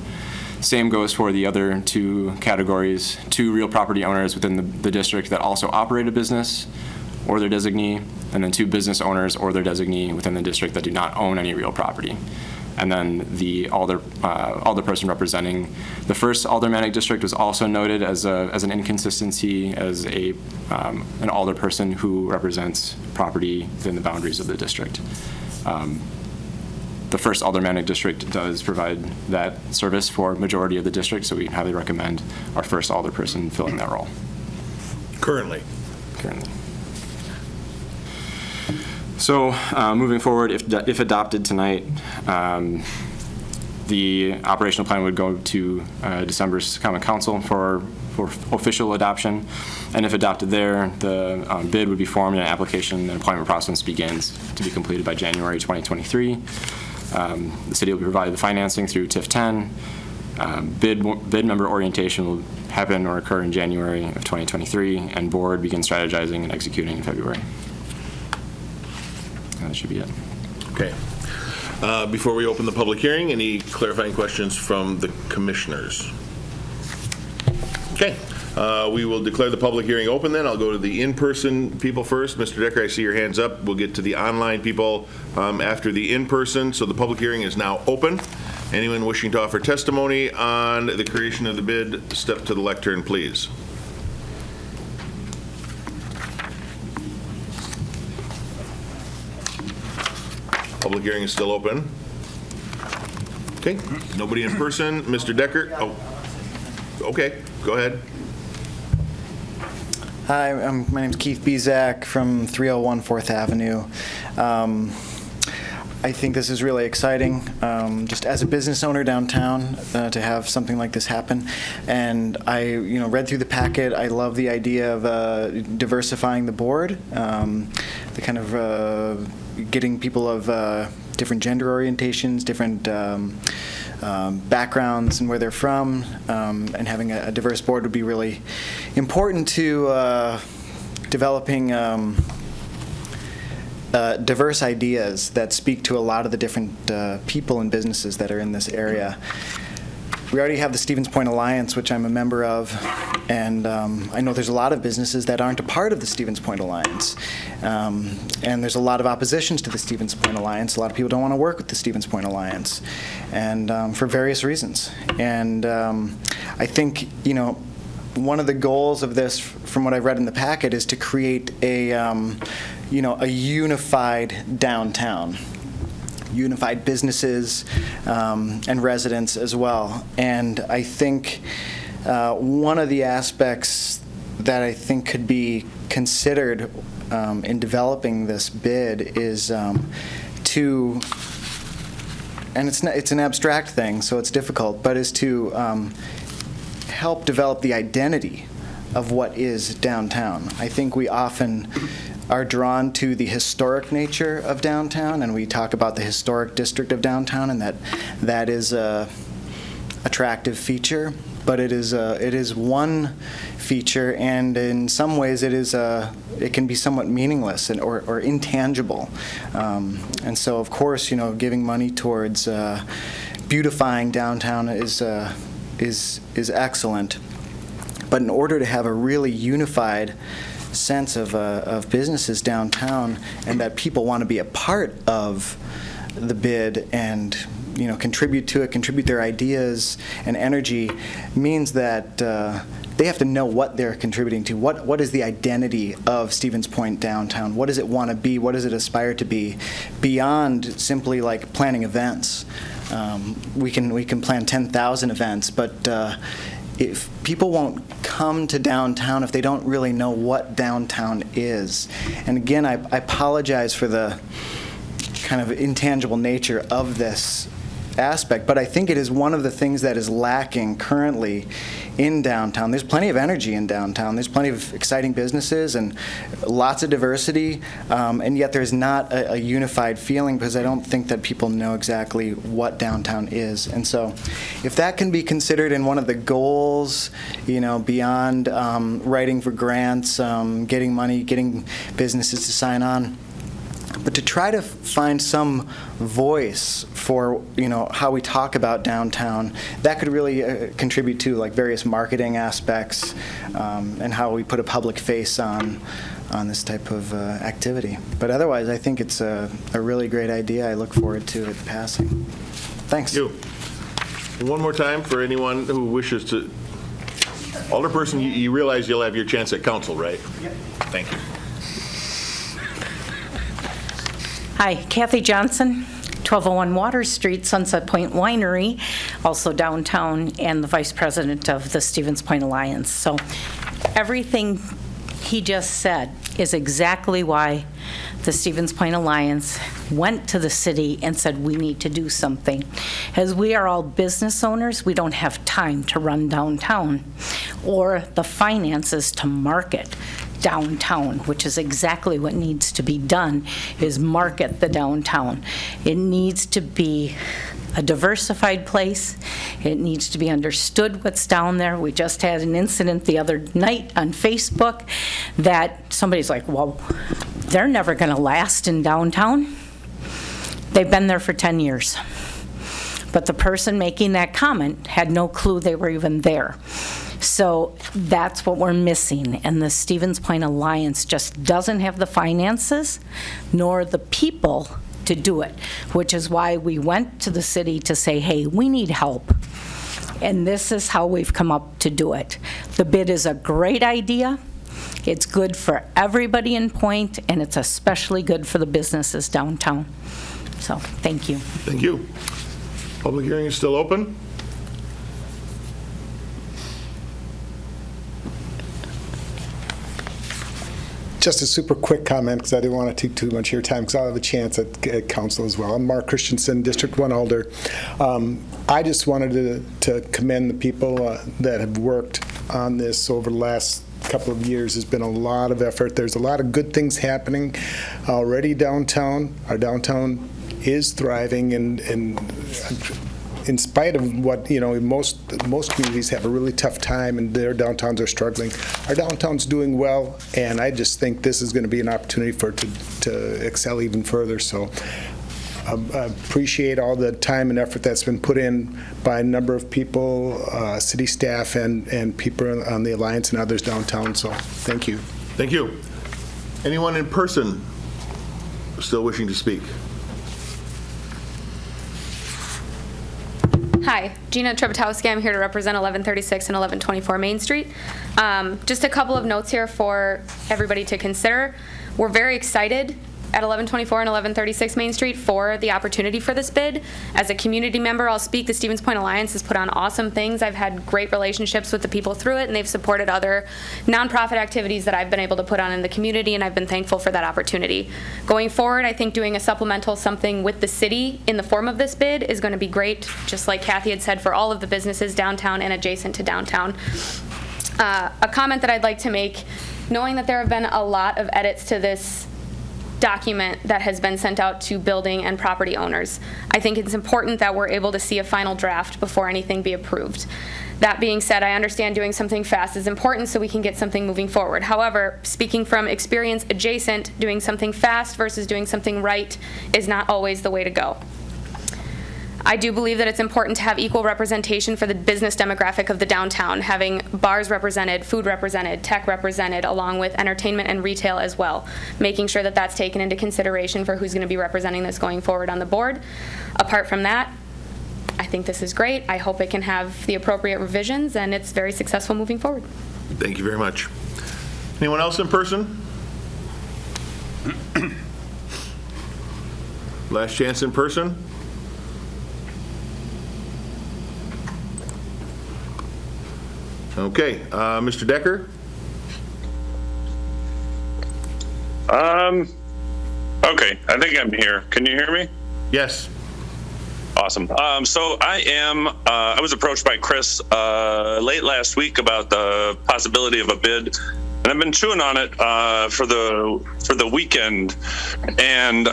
Same goes for the other two categories, 2 real property owners within the district that also operate a business or their designee, and then 2 business owners or their designee within the district that do not own any real property. And then the alderperson representing the first aldermanic district was also noted as an inconsistency as an alderperson who represents property within the boundaries of the district. The first aldermanic district does provide that service for majority of the district, so we highly recommend our first alderperson filling that role. Currently. So moving forward, if adopted tonight, the operational plan would go to December's Common Council for official adoption. And if adopted there, the bid would be formed and an application and employment process begins to be completed by January 2023. The city will be provided the financing through TIF 10. Bid member orientation will happen or occur in January of 2023, and board begins strategizing and executing in February. That should be it. Okay. Before we open the public hearing, any clarifying questions from the commissioners? Okay. We will declare the public hearing open then. I'll go to the in-person people first. Mr. Decker, I see your hands up. We'll get to the online people after the in-person. So the public hearing is now open. Anyone wishing to offer testimony on the creation of the bid, step to the lectern, please. Public hearing is still open. Okay, nobody in person. Mr. Decker? Oh, okay, go ahead. Hi, my name's Keith Bezak from 301 4th Avenue. I think this is really exciting, just as a business owner downtown, to have something like this happen. And I, read through the packet. I love the idea of diversifying the board, the kind of getting people of different gender orientations, different backgrounds and where they're from, and having a diverse board would be really important to developing diverse ideas that speak to a lot of the different people and businesses that are in this area. We already have the Stevens Point Alliance, which I'm a member of, and I know there's a lot of businesses that aren't a part of the Stevens Point Alliance. And there's a lot of oppositions to the Stevens Point Alliance. A lot of people don't want to work with the Stevens Point Alliance, and for various reasons. And I think, one of the goals of this, from what I've read in the packet, is to create a unified downtown. Unified businesses and residents as well. And I think one of the aspects that I think could be considered in developing this bid is to, and it's an abstract thing, so it's difficult, but is to help develop the identity of what is downtown. I think we often are drawn to the historic nature of downtown, and we talk about the historic district of downtown, and that is a attractive feature, but it is one feature, and in some ways it can be somewhat meaningless or intangible. And so, of course, giving money towards beautifying downtown is excellent, but in order to have a really unified sense of businesses downtown, and that people want to be a part of the bid and contribute to it, contribute their ideas and energy, means that they have to know what they're contributing to. What is the identity of Stevens Point downtown? What does it want to be? What does it aspire to be beyond simply like planning events? We can plan 10,000 events, but if people won't come to downtown if they don't really know what downtown is. And again, I apologize for the kind of intangible nature of this aspect, but I think it is one of the things that is lacking currently in downtown. There's plenty of energy in downtown. There's plenty of exciting businesses and lots of diversity, and yet there's not a unified feeling, because I don't think that people know exactly what downtown is. And so if that can be considered in one of the goals, beyond writing for grants, getting money, getting businesses to sign on, but to try to find some voice for, how we talk about downtown, that could really contribute to like various marketing aspects and how we put a public face on this type of activity. But otherwise, I think it's a really great idea. I look forward to it passing. Thanks. Thank you. One more time for anyone who wishes to. Alderperson, you realize you'll have your chance at council, right? Yep. Thank you. Hi, Kathy Johnson, 1201 Water Street, Sunset Point Winery, also downtown, and the vice president of the Stevens Point Alliance. So everything he just said is exactly why the Stevens Point Alliance went to the city and said we need to do something. As we are all business owners, we don't have time to run downtown or the finances to market downtown, which is exactly what needs to be done, is market the downtown. It needs to be a diversified place. It needs to be understood what's down there. We just had an incident the other night on Facebook that somebody's like, well, they're never going to last in downtown. They've been there for 10 years. But the person making that comment had no clue they were even there. So that's what we're missing, and the Stevens Point Alliance just doesn't have the finances nor the people to do it, which is why we went to the city to say, hey, we need help. And this is how we've come up to do it. The bid is a great idea. It's good for everybody in Point, and it's especially good for the businesses downtown. So, thank you. Thank you. Public hearing is still open. Just a super quick comment, because I didn't want to take too much of your time, because I'll have a chance at council as well. I'm Mark Christensen, District 1 Alder. I just wanted to commend the people that have worked on this over the last couple of years. There's been a lot of effort. There's a lot of good things happening already downtown. Our downtown is thriving, and in spite of what, most communities have a really tough time and their downtowns are struggling. Our downtown's doing well, and I just think this is going to be an opportunity for it to excel even further. So I appreciate all the time and effort that's been put in by a number of people, city staff and people on the Alliance and others downtown. So thank you. Thank you. Anyone in person still wishing to speak? Hi, Gina Trebotowski. I'm here to represent 1136 and 1124 Main Street. Just a couple of notes here for everybody to consider. We're very excited at 1124 and 1136 Main Street for the opportunity for this bid. As a community member, I'll speak. The Stevens Point Alliance has put on awesome things. I've had great relationships with the people through it, and they've supported other nonprofit activities that I've been able to put on in the community, and I've been thankful for that opportunity. Going forward, I think doing a supplemental something with the city in the form of this bid is going to be great, just like Kathy had said, for all of the businesses downtown and adjacent to downtown. A comment that I'd like to make, knowing that there have been a lot of edits to this document that has been sent out to building and property owners, I think it's important that we're able to see a final draft before anything be approved. That being said, I understand doing something fast is important so we can get something moving forward. However, speaking from experience adjacent, doing something fast versus doing something right is not always the way to go. I do believe that it's important to have equal representation for the business demographic of the downtown, having bars represented, food represented, tech represented, along with entertainment and retail as well, making sure that that's taken into consideration for who's going to be representing this going forward on the board. Apart from that, I think this is great. I hope it can have the appropriate revisions, and it's very successful moving forward. Thank you very much. Anyone else in person? Last chance in person? Okay, Mr. Decker? Okay, I think I'm here. Can you hear me? Yes. Awesome. So I was approached by Chris late last week about the possibility of a bid, and I've been chewing on it for the weekend, and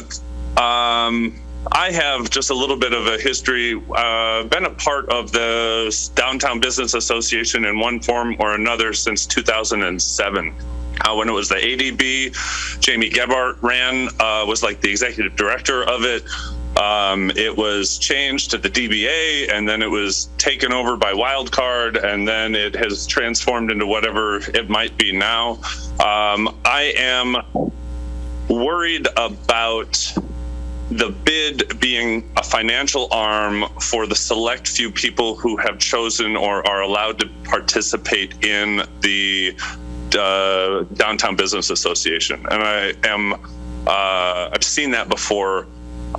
I have just a little bit of a history, been a part of the Downtown Business Association in one form or another since 2007. when it was the ADB. Jamie Gebhardt was like the executive director of it. It was changed to the DBA, and then it was taken over by Wildcard, and then it has transformed into whatever it might be now. I am worried about the bid being a financial arm for the select few people who have chosen or are allowed to participate in the Downtown Business Association. And I've seen that before.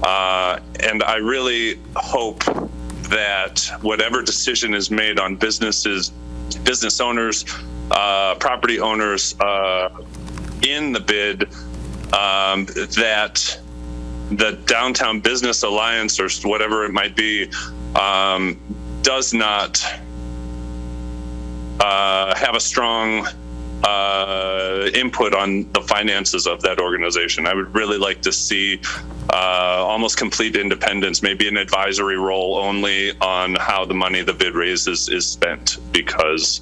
And I really hope that whatever decision is made on business owners, property owners in the bid, that the Downtown Business Alliance, or whatever it might be, does not have a strong input on the finances of that organization. I would really like to see almost complete independence, maybe an advisory role only on how the money the bid raises is spent, because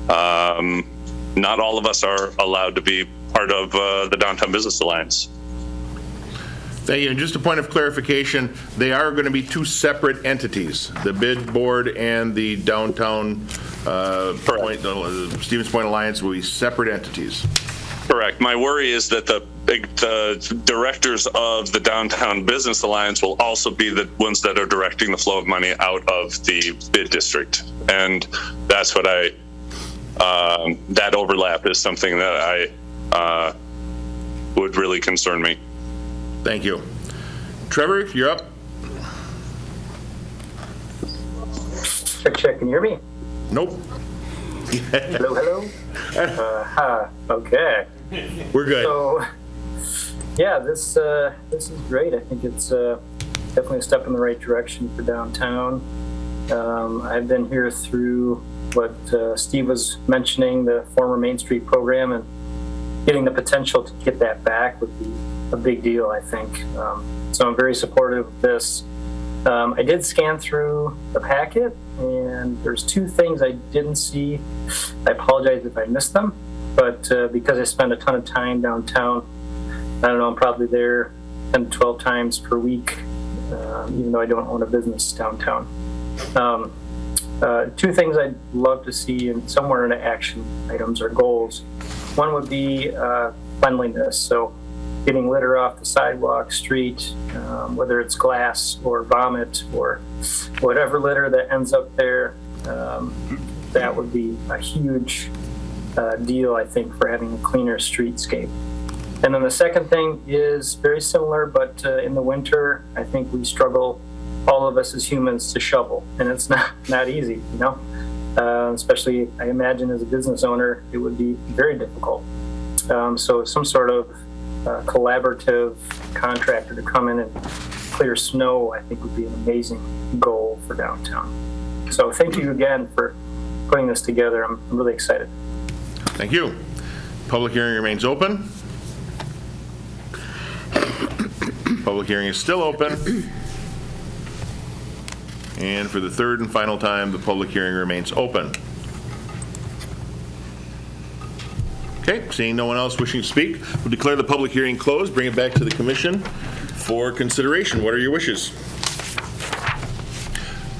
not all of us are allowed to be part of the Downtown Business Alliance. Thank you. And just a point of clarification, they are going to be two separate entities, the bid board and the Downtown Stevens Point Alliance will be separate entities. Correct. My worry is that the directors of the Downtown Business Alliance will also be the ones that are directing the flow of money out of the bid district. And that's what that overlap is something that would really concern me. Thank you. Trevor, you're up. Check. Can you hear me? Nope. Hello. Okay. We're good. So, yeah, this is great. I think it's definitely a step in the right direction for downtown. I've been here through what Steve was mentioning, the former Main Street program, and getting the potential to get that back would be a big deal, I think. So I'm very supportive of this. I did scan through the packet, and there's two things I didn't see. I apologize if I missed them, but because I spend a ton of time downtown, I don't know, I'm probably there 10 to 12 times per week, even though I don't own a business downtown. Two things I'd love to see in somewhere in the action items or goals. One would be cleanliness. So getting litter off the sidewalk, street, whether it's glass or vomit or whatever litter that ends up there, that would be a huge deal, I think, for having a cleaner streetscape. And then the second thing is very similar, but in the winter, I think we struggle, all of us as humans, to shovel, and it's not easy, you know? Especially, I imagine, as a business owner, it would be very difficult. So some sort of collaborative contractor to come in and clear snow, I think, would be an amazing goal for downtown. So thank you again for putting this together. I'm really excited. Thank you. Public hearing remains open. Public hearing is still open. And for the third and final time, the public hearing remains open. Okay, seeing no one else wishing to speak, we'll declare the public hearing closed, bring it back to the commission for consideration. What are your wishes?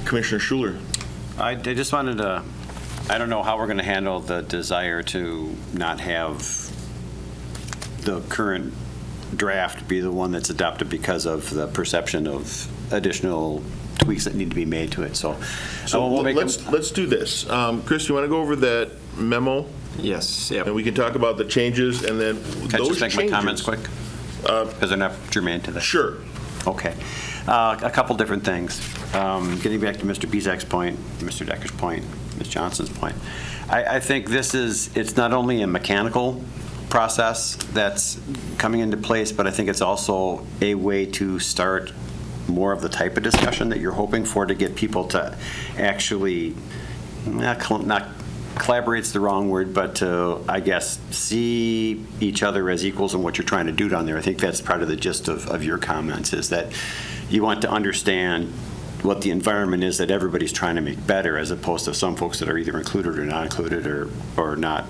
Commissioner Schuler. I just wanted to, I don't know how we're going to handle the desire to not have the current draft be the one that's adopted because of the perception of additional tweaks that need to be made to it. So let's do this. Chris, you want to go over that memo? Yes. Yep. And we can talk about the changes, and then Can I those just make changes, my comments quick? Because they're not germane to this. Sure. Okay. A couple different things. Getting back to Mr. Bezek's point, Mr. Decker's point, Ms. Johnson's point. I think it's not only a mechanical process that's coming into place, but I think it's also a way to start more of the type of discussion that you're hoping for, to get people to actually not collaborate's the wrong word, but to, I guess, see each other as equals in what you're trying to do down there. I think that's part of the gist of your comments, is that you want to understand what the environment is that everybody's trying to make better, as opposed to some folks that are either included or not included, or not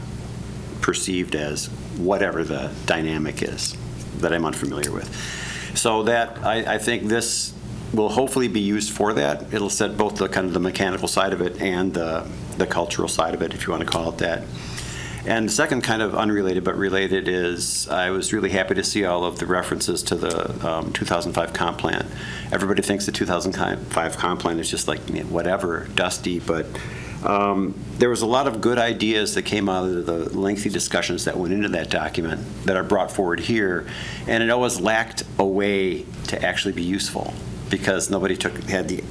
perceived as whatever the dynamic is that I'm unfamiliar with. So that, I think this will hopefully be used for that. It'll set both the kind of the mechanical side of it and the cultural side of it, if you want to call it that. And the second kind of unrelated but related is I was really happy to see all of the references to the 2005 comp plan. Everybody thinks the 2005 comp plan is just like whatever, dusty, but there was a lot of good ideas that came out of the lengthy discussions that went into that document that are brought forward here, and it always lacked a way to actually be useful because nobody had the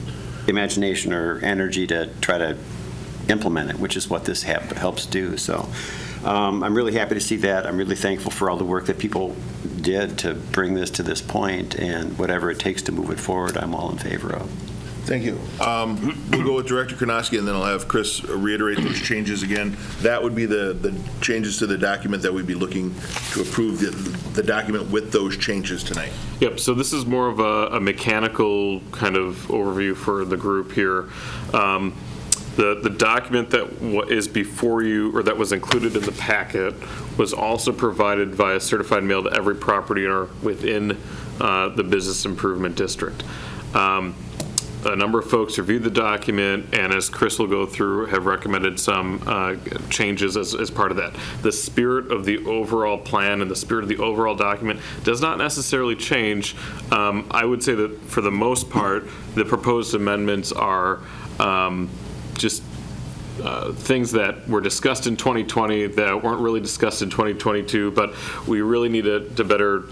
imagination or energy to try to implement it, which is what this helps do. So I'm really happy to see that. I'm really thankful for all the work that people did to bring this to this point, and whatever it takes to move it forward, I'm all in favor of. Thank you. We'll go with Director Karnowski, and then I'll have Chris reiterate those changes again. That would be the changes to the document that we'd be looking to approve, the document with those changes tonight. Yep, so this is more of a mechanical kind of overview for the group here. The document that is before you, or that was included in the packet, was also provided via certified mail to every property owner within the Business Improvement District. A number of folks reviewed the document, and as Chris will go through, have recommended some changes as part of that. The spirit of the overall plan and the spirit of the overall document does not necessarily change. I would say that for the most part, the proposed amendments are just things that were discussed in 2020 that weren't really discussed in 2022, but we really need to better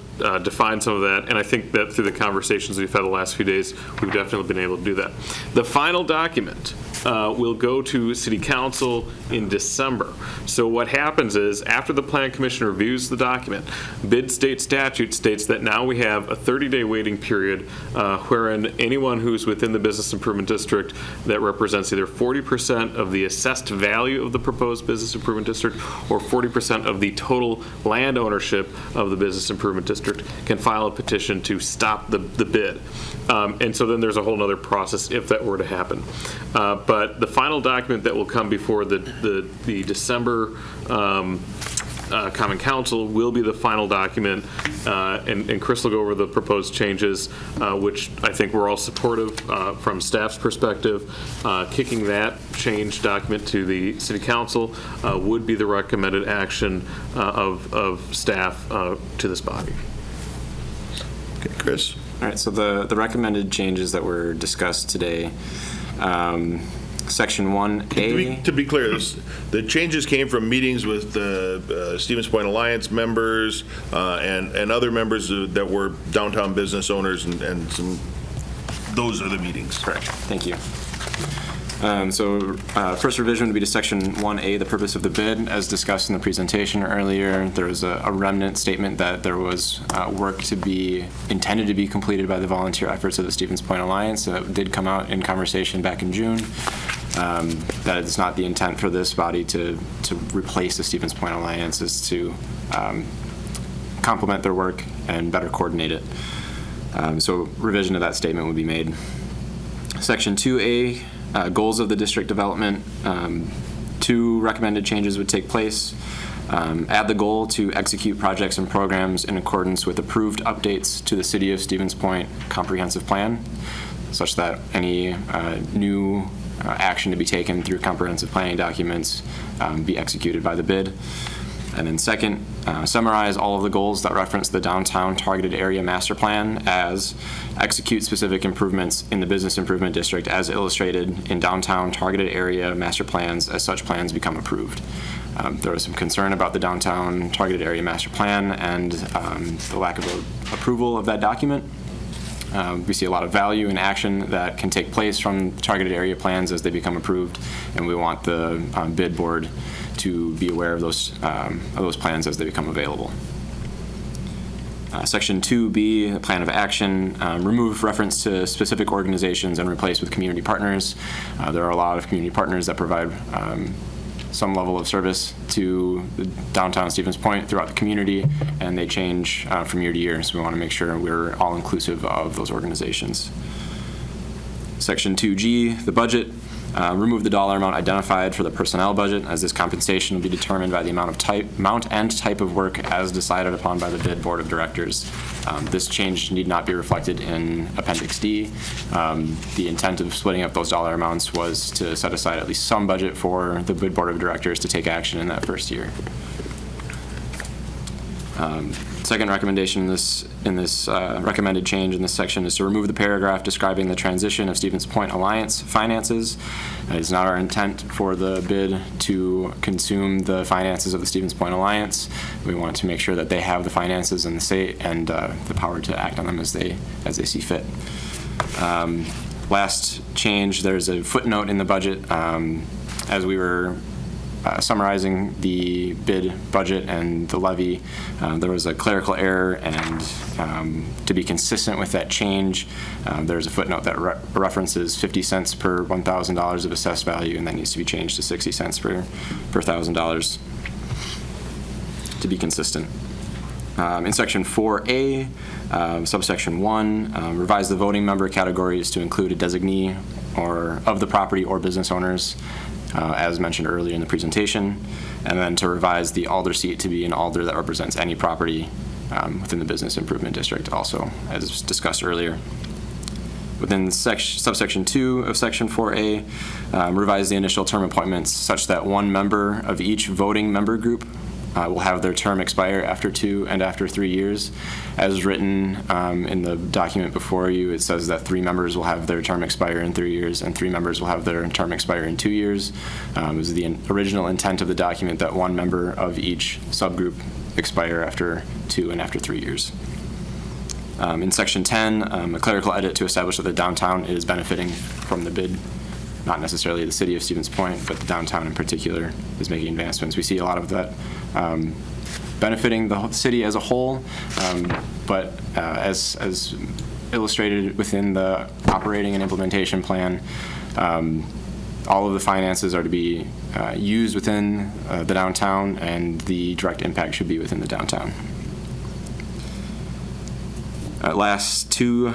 define some of that, and I think that through the conversations we've had the last few days, we've definitely been able to do that. The final document will go to City Council in December. So what happens is, after the Plan Commission reviews the document, bid state statute states that now we have a 30-day waiting period wherein anyone who's within the Business Improvement District that represents either 40% of the assessed value of the proposed Business Improvement District or 40% of the total land ownership of the Business Improvement District can file a petition to stop the bid. And so then there's a whole other process if that were to happen. But the final document that will come before the December Common Council will be the final document, and Chris will go over the proposed changes, which I think we're all supportive from staff's perspective. Kicking that change document to the City Council would be the recommended action of staff to this body. Okay, Chris. All right, so the recommended changes that were discussed today, Section 1A. To be clear, the changes came from meetings with Stevens Point Alliance members and other members that were downtown business owners, and some. Those are the meetings. Correct. Thank you. So first revision would be to Section 1A, the purpose of the bid. As discussed in the presentation earlier, there was a remnant statement that there was work to be intended to be completed by the volunteer efforts of the Stevens Point Alliance. That did come out in conversation back in June. That it's not the intent for this body to replace the Stevens Point Alliance, is to complement their work and better coordinate it. So revision of that statement would be made. Section 2A, goals of the district development. 2 recommended changes would take place. Add the goal to execute projects and programs in accordance with approved updates to the City of Stevens Point Comprehensive Plan, such that any new action to be taken through comprehensive planning documents be executed by the bid. And then second, summarize all of the goals that reference the downtown targeted area master plan as execute specific improvements in the Business Improvement District as illustrated in downtown targeted area master plans as such plans become approved. There was some concern about the downtown targeted area master plan and the lack of approval of that document. We see a lot of value and action that can take place from targeted area plans as they become approved, and we want the bid board to be aware of those plans as they become available. Section 2B, plan of action, remove reference to specific organizations and replace with community partners. There are a lot of community partners that provide some level of service to the downtown Stevens Point throughout the community, and they change from year to year, so we want to make sure we're all inclusive of those organizations. Section 2G, the budget. Remove the dollar amount identified for the personnel budget, as this compensation will be determined by the amount and type of work as decided upon by the bid board of directors. This change need not be reflected in Appendix D. The intent of splitting up those dollar amounts was to set aside at least some budget for the bid board of directors to take action in that first year. Second recommendation in this recommended change in this section is to remove the paragraph describing the transition of Stevens Point Alliance finances. It is not our intent for the bid to consume the finances of the Stevens Point Alliance. We want to make sure that they have the finances and the power to act on them as they see fit. Last change, there's a footnote in the budget as we were summarizing the bid budget and the levy. There was a clerical error, and to be consistent with that change, there's a footnote that references 50 cents per $1,000 of assessed value, and that needs to be changed to 60 cents per $1,000 to be consistent. In Section 4A, subsection 1, revise the voting member categories to include a designee or of the property or business owners, as mentioned earlier in the presentation, and then to revise the alder seat to be an alder that represents any property within the business improvement district, also as discussed earlier. Within subsection 2 of Section 4A, revise the initial term appointments such that one member of each voting member group will have their term expire after 2 and after 3 years. As written in the document before you, it says that 3 members will have their term expire in 3 years and 3 members will have their term expire in 2 years. It was the original intent of the document that one member of each subgroup expire after 2 and after 3 years. In Section 10, a clerical edit to establish that the downtown is benefiting from the bid. Not necessarily the city of Stevens Point, but the downtown in particular is making advancements. We see a lot of that benefiting the city as a whole, but as illustrated within the operating and implementation plan, all of the finances are to be used within the downtown, and the direct impact should be within the downtown. Last 2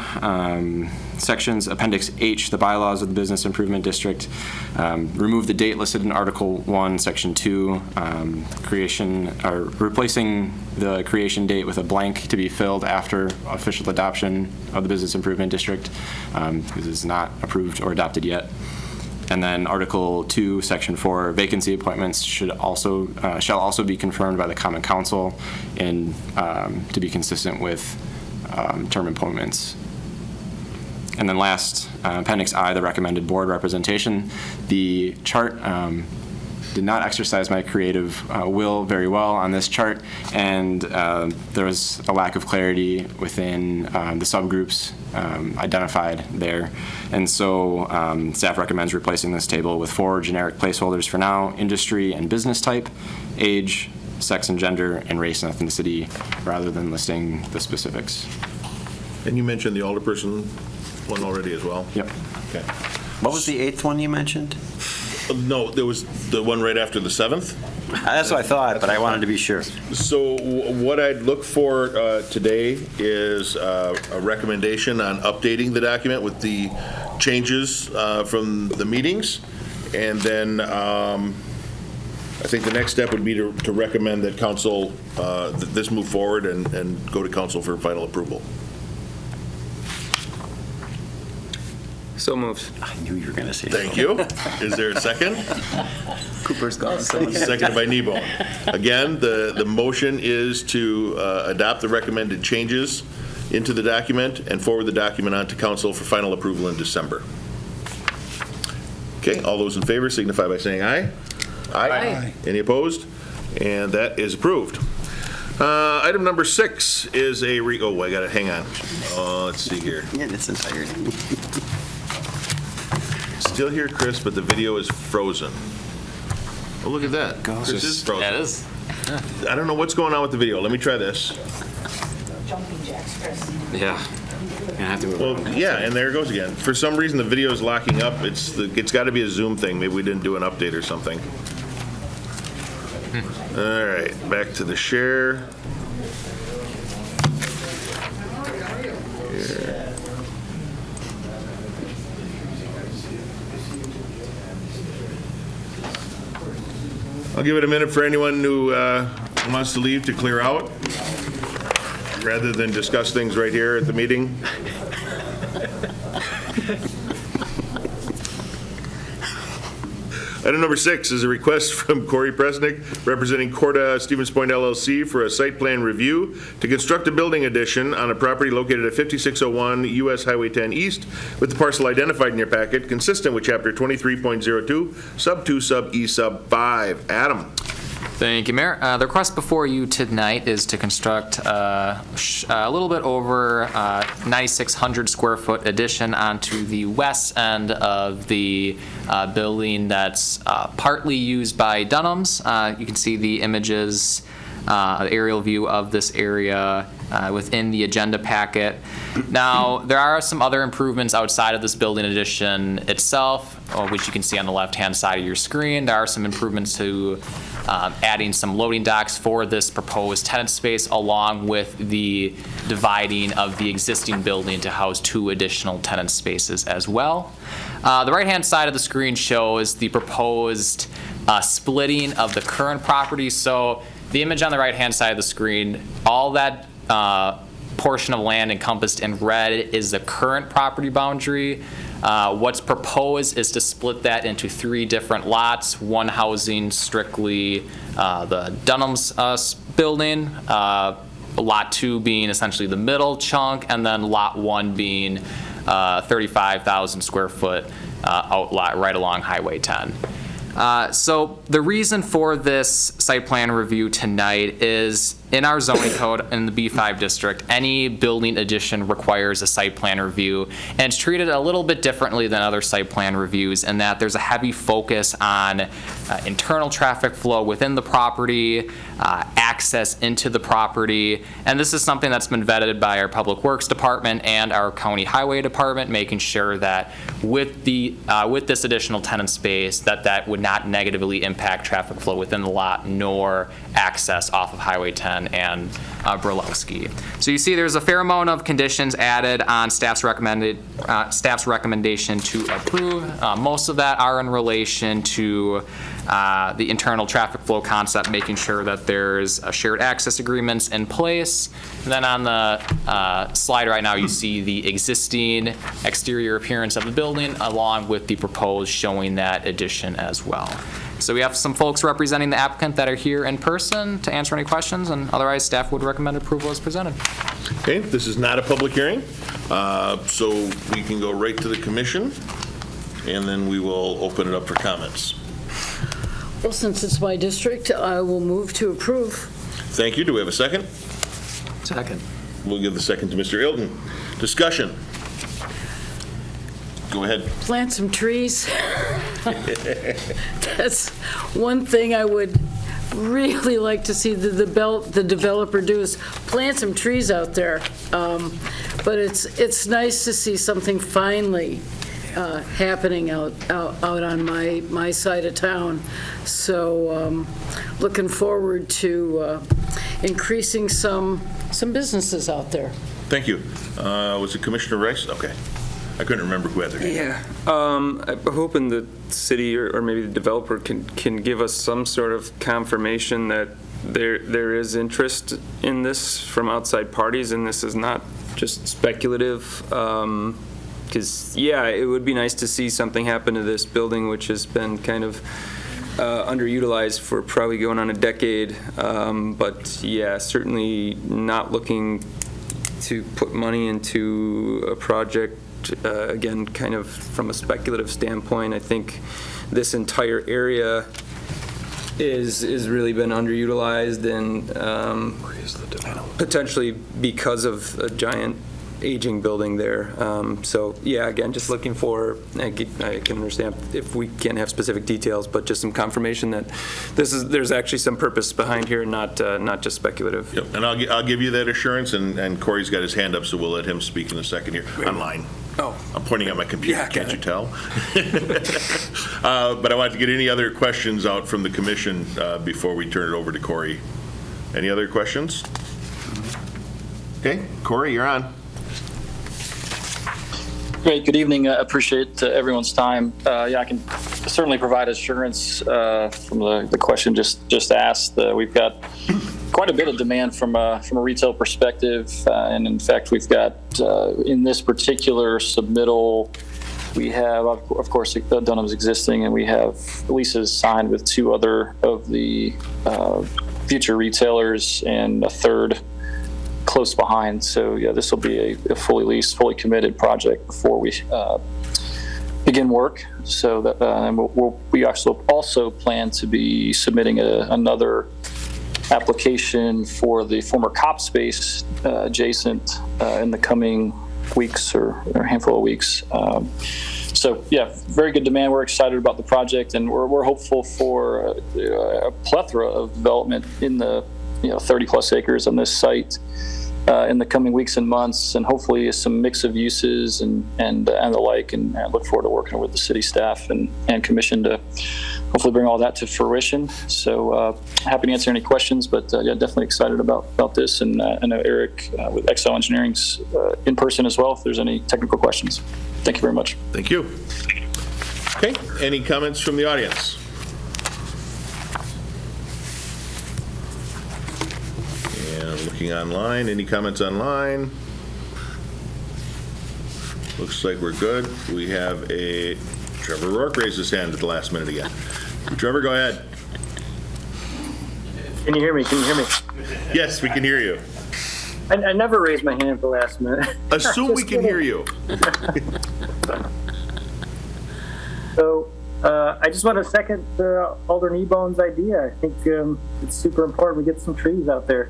sections, Appendix H, the bylaws of the Business Improvement District. Remove the date listed in Article 1, Section 2, replacing the creation date with a blank to be filled after official adoption of the Business Improvement District. This is not approved or adopted yet. And then Article 2, Section 4, vacancy appointments shall also be confirmed by the Common Council and to be consistent with term appointments. And then last, Appendix I, the recommended board representation. The chart did not exercise my creative will very well on this chart, and there was a lack of clarity within the subgroups identified there. And so staff recommends replacing this table with 4 generic placeholders for now: industry and business type, age, sex and gender, and race and ethnicity, rather than listing the specifics. And you mentioned the alderperson one already as well? Yep. Okay. What was the 8th one you mentioned? No, there was the one right after the 7th. That's what I thought, but I wanted to be sure. So what I'd look for today is a recommendation on updating the document with the changes from the meetings. And then I think the next step would be to recommend that council, that this move forward and go to council for final approval. So moved. I knew you were going to say Thank you. Is there a second? Cooper's gone. Seconded by Nebo. Again, the motion is to adopt the recommended changes into the document and forward the document on to council for final approval in December. Okay, all those in favor signify by saying aye. Aye. Any opposed? And that is approved. Item number 6 is a I got to hang on. Let's see here. In its entirety. Still here, Chris, but the video is frozen. Oh, look at that. Chris is frozen. That is. I don't know what's going on with the video. Let me try this. Jumping jacks, Chris. Yeah. Gonna have to move Well, around. yeah, and there it goes again. For some reason, the video is locking up. It's got to be a Zoom thing. Maybe we didn't do an update or something. All right, back to the share. Here. I'll give it a minute for anyone who wants to leave to clear out, rather than discuss things right here at the meeting. Item number 6 is a request from Corey Presnick, representing Corda Stevens Point LLC, for a site plan review to construct a building addition on a property located at 5601 US Highway 10 East, with the parcel identified in your packet, consistent with Chapter 23.02, Sub 2, Sub E, Sub 5. Adam. Thank you, Mayor. The request before you tonight is to construct a little bit over 9,600 square foot addition onto the west end of the building that's partly used by Dunham's. You can see the images, aerial view of this area within the agenda packet. Now, there are some other improvements outside of this building addition itself, which you can see on the left-hand side of your screen. There are some improvements to adding some loading docks for this proposed tenant space, along with the dividing of the existing building to house 2 additional tenant spaces as well. The right-hand side of the screen shows the proposed splitting of the current property. So the image on the right-hand side of the screen, all that portion of land encompassed in red is the current property boundary. What's proposed is to split that into 3 different lots, one housing strictly the Dunham's building, lot 2 being essentially the middle chunk, and then lot 1 being 35,000 square foot outlot right along Highway 10. So the reason for this site plan review tonight is, in our zoning code in the B5 district, any building addition requires a site plan review, and it's treated a little bit differently than other site plan reviews in that there's a heavy focus on internal traffic flow within the property, access into the property, and this is something that's been vetted by our Public Works Department and our County Highway Department, making sure that with this additional tenant space that would not negatively impact traffic flow within the lot nor access off of Highway 10 and Burlowski. So you see there's a fair amount of conditions added on staff's recommendation to approve. Most of that are in relation to the internal traffic flow concept, making sure that there's shared access agreements in place. And then on the slide right now, you see the existing exterior appearance of the building along with the proposed showing that addition as well. So we have some folks representing the applicant that are here in person to answer any questions, and otherwise staff would recommend approval as presented. Okay, this is not a public hearing, so we can go right to the commission, and then we will open it up for comments. Well, since it's my district, I will move to approve. Thank you. Do we have a second? Second. We'll give the second to Mr. Ilton. Discussion. Go ahead. Plant some trees. That's one thing I would really like to see the developer do, is plant some trees out there. But it's nice to see something finally happening out on my side of town. So looking forward to increasing some businesses out there. Thank you. Was it Commissioner Rice? Okay. I couldn't remember who had their name. Yeah. I'm hoping the city or maybe the developer can give us some sort of confirmation that there is interest in this from outside parties, and this is not just speculative. Because, yeah, it would be nice to see something happen to this building, which has been kind of underutilized for probably going on a decade. But, yeah, certainly not looking to put money into a project, again, kind of from a speculative standpoint. I think this entire area is really been underutilized, and potentially because of a giant aging building there. So yeah, again, just looking for, I can understand if we can't have specific details, but just some confirmation that there's actually some purpose behind here, not just speculative. Yep, and I'll give you that assurance, and Corey's got his hand up, so we'll let him speak in a second here. Online. Oh. I'm pointing at my computer, Yeah, can't you tell? But I wanted to get any other questions out from the commission before we turn it over to Corey. Any other questions? Okay, Corey, you're on. Great. Good evening. I appreciate everyone's time. Yeah, I can certainly provide assurance from the question just asked. We've got quite a bit of demand from a retail perspective, and in fact, we've got in this particular submittal, we have, of course, Dunham's existing, and we have leases signed with 2 other of the future retailers and a third close behind. So yeah, this will be a fully leased, fully committed project before we begin work. So that and we also plan to be submitting another application for the former cop space adjacent in the coming weeks or a handful of weeks. So yeah, very good demand. We're excited about the project, and we're hopeful for a plethora of development in the 30 plus acres on this site in the coming weeks and months, and hopefully some mix of uses and the like. And I look forward to working with the city staff and commission to hopefully bring all that to fruition. So happy to answer any questions, but yeah, definitely excited about this. And I know Eric with Excel Engineering's in person as well if there's any technical questions. Thank you very much. Thank you. Okay, any comments from the audience? And looking online, any comments online? Looks like we're good. We have Trevor Rourke raised his hand at the last minute again. Trevor, go ahead. Can you hear me? Yes, we can hear you. I never raised my hand at the last minute. Assume we can hear you. So I just want to second Alder Kneebone's idea. I think it's super important we get some trees out there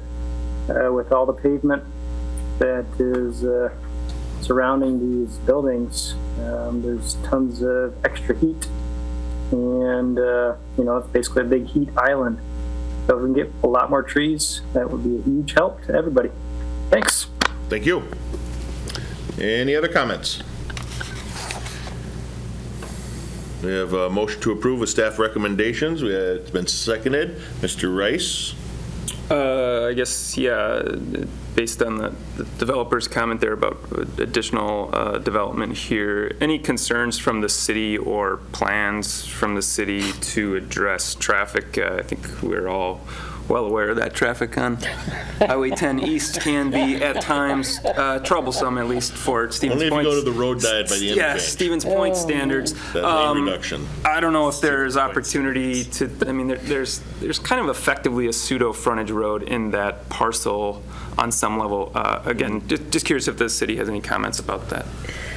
with all the pavement that is surrounding these buildings. There's tons of extra heat, and it's basically a big heat island. So if we can get a lot more trees, that would be a huge help to everybody. Thanks. Thank you. Any other comments? We have a motion to approve with staff recommendations. It's been seconded. Mr. Rice? I guess, yeah, based on the developer's comment there about additional development here, any concerns from the city or plans from the city to address traffic? I think we're all well aware of that traffic on Highway 10 East can be at times troublesome, at least for Stevens Point. Only if you go to the road diet by the interchange. Yeah, Stevens Point standards. That lane reduction. I don't know if there's opportunity to, there's kind of effectively a pseudo frontage road in that parcel on some level. Again, just curious if the city has any comments about that.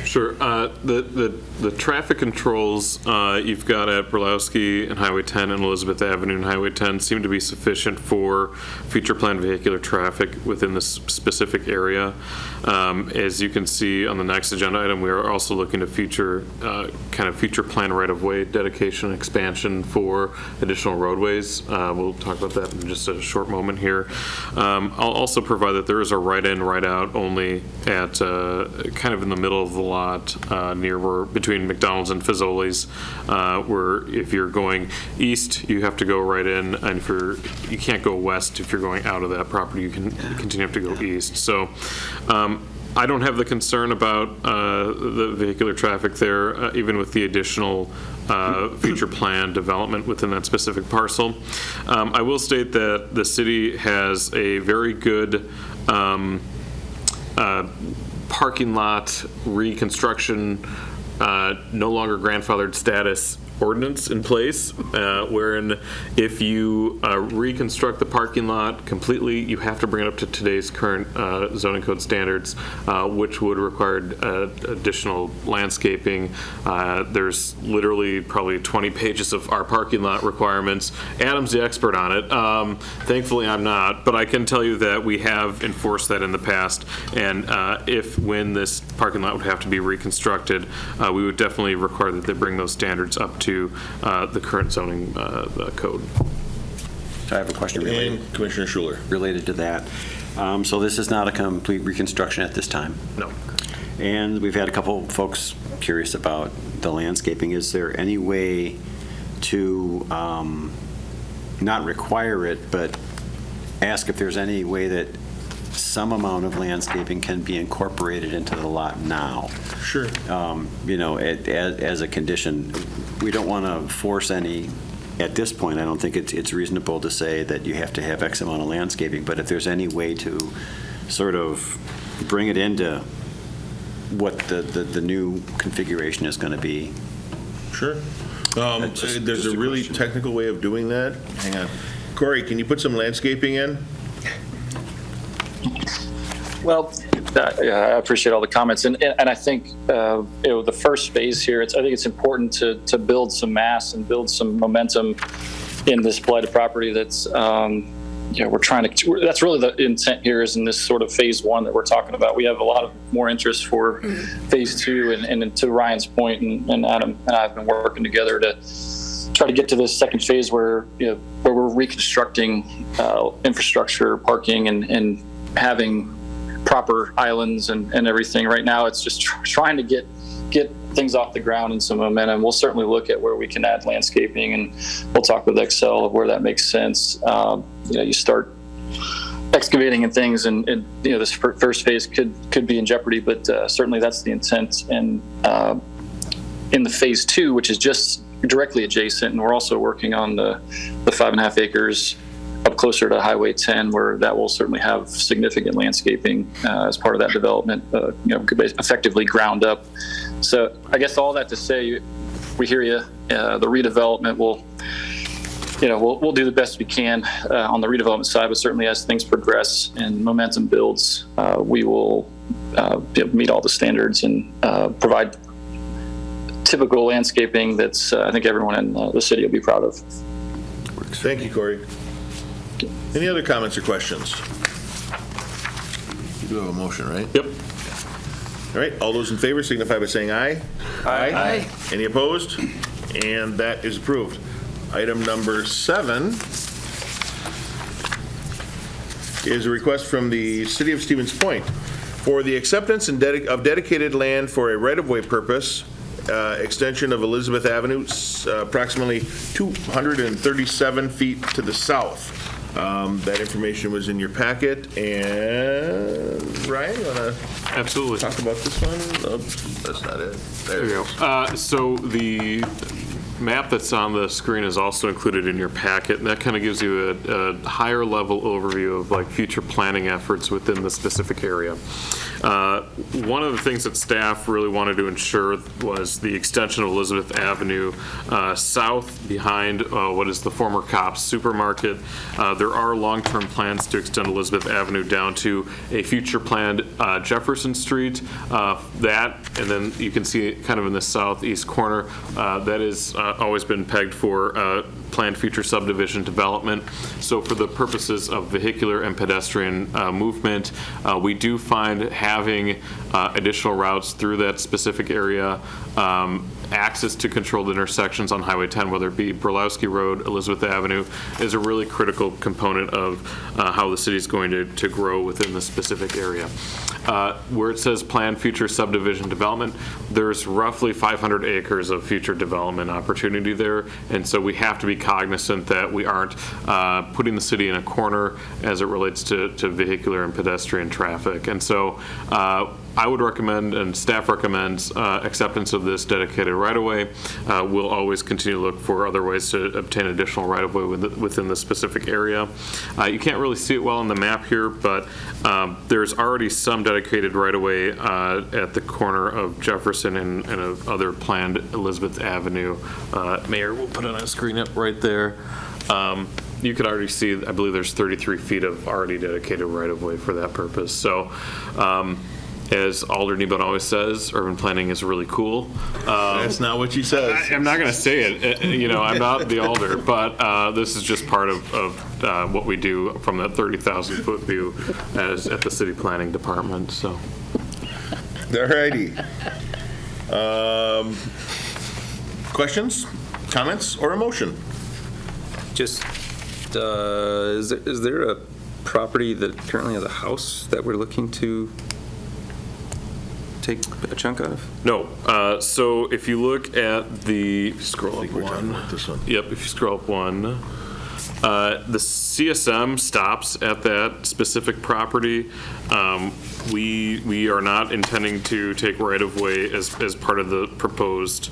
Sure. The traffic controls you've got at Burlowski and Highway 10 and Elizabeth Avenue and Highway 10 seem to be sufficient for future planned vehicular traffic within this specific area. As you can see on the next agenda item, we are also looking to future plan right-of-way dedication and expansion for additional roadways. We'll talk about that in just a short moment here. I'll also provide that there is a right-in, right-out only at kind of in the middle of the lot between McDonald's and Fazoli's, where if you're going east, you have to go right in, and you can't go west if you're going out of that property. You can continue to go east. So I don't have the concern about the vehicular traffic there, even with the additional future plan development within that specific parcel. I will state that the city has a very good parking lot reconstruction, no longer grandfathered status ordinance in place, wherein if you reconstruct the parking lot completely, you have to bring it up to today's current zoning code standards, which would require additional landscaping. There's literally probably 20 pages of our parking lot requirements. Adam's the expert on it. Thankfully, I'm not, but I can tell you that we have enforced that in the past, and when this parking lot would have to be reconstructed, we would definitely require that they bring those standards up to the current zoning code. So I have a question Commissioner Schuler. related to that. So this is not a complete reconstruction at this time? No. And we've had a couple folks curious about the landscaping. Is there any way to not require it, but ask if there's any way that some amount of landscaping can be incorporated into the lot now. Sure. You know, as a condition. We don't want to force any, at this point, I don't think it's reasonable to say that you have to have X amount of landscaping, but if there's any way to sort of bring it into what the new configuration is going to be. Sure. There's a really technical way of doing that. Hang on. Corey, can you put some landscaping in? Well, I appreciate all the comments, and I think the first phase here. I think it's important to build some mass and build some momentum in this blighted property. That's we're trying to. That's really the intent here. Is in this sort of phase one that we're talking about. We have a lot of more interest for phase two, and to Ryan's point, and Adam and I have been working together to try to get to this second phase where we're reconstructing infrastructure, parking, and having proper islands and everything. Right now, it's just trying to get things off the ground and some momentum. We'll certainly look at where we can add landscaping, and we'll talk with Excel of where that makes sense. You start excavating and things, and this first phase could be in jeopardy, but certainly that's the intent. And in the phase two, which is just directly adjacent, and we're also working on the 5.5 acres up closer to Highway 10, where that will certainly have significant landscaping as part of that development, could be effectively ground up. So I guess all that to say, we hear you. The redevelopment we'll do the best we can on the redevelopment side, but certainly as things progress and momentum builds, we will meet all the standards and provide typical landscaping that's I think everyone in the city will be proud of. Thank you, Corey. Any other comments or questions? You do have a motion, right? Yep. All right, all those in favor signify by saying aye. Aye. Any opposed? And that is approved. Item number 7 is a request from the City of Stevens Point for the acceptance of dedicated land for a right-of-way purpose, extension of Elizabeth Avenue, approximately 237 feet to the south. That information was in your packet, and Ryan, you want to absolutely talk about this one? Oh, that's not it. There you go. So the map that's on the screen is also included in your packet, and that kind of gives you a higher level overview of like future planning efforts within the specific area. One of the things that staff really wanted to ensure was the extension of Elizabeth Avenue south behind what is the former Kopp's supermarket. There are long-term plans to extend Elizabeth Avenue down to a future planned Jefferson Street. That, and then you can see it kind of in the southeast corner, that is always been pegged for planned future subdivision development. So for the purposes of vehicular and pedestrian movement, we do find having additional routes through that specific area, access to controlled intersections on Highway 10, whether it be Burlowski Road, Elizabeth Avenue, is a really critical component of how the city is going to grow within the specific area. Where it says planned future subdivision development, there's roughly 500 acres of future development opportunity there, and so we have to be cognizant that we aren't putting the city in a corner as it relates to vehicular and pedestrian traffic. And so I would recommend, and staff recommends, acceptance of this dedicated right-of-way. We'll always continue to look for other ways to obtain additional right-of-way within the specific area. You can't really see it well on the map here, but there's already some dedicated right-of-way at the corner of Jefferson and other planned Elizabeth Avenue. Mayor, we'll put it on a screen up right there. You could already see, I believe there's 33 feet of already dedicated right-of-way for that purpose. So, as Alder Kneebone always says, urban planning is really cool. That's not what she says. I'm not going to say it. I'm not the Alder, but this is just part of what we do from that 30,000-foot view at the city planning department. So, all righty. Questions, comments, or a motion? Just, is there a property that currently has a house that we're looking to take a chunk out of? No. So if you look at the, scroll up one. This one. Yep, if you scroll up one. The CSM stops at that specific property. We are not intending to take right-of-way as part of the proposed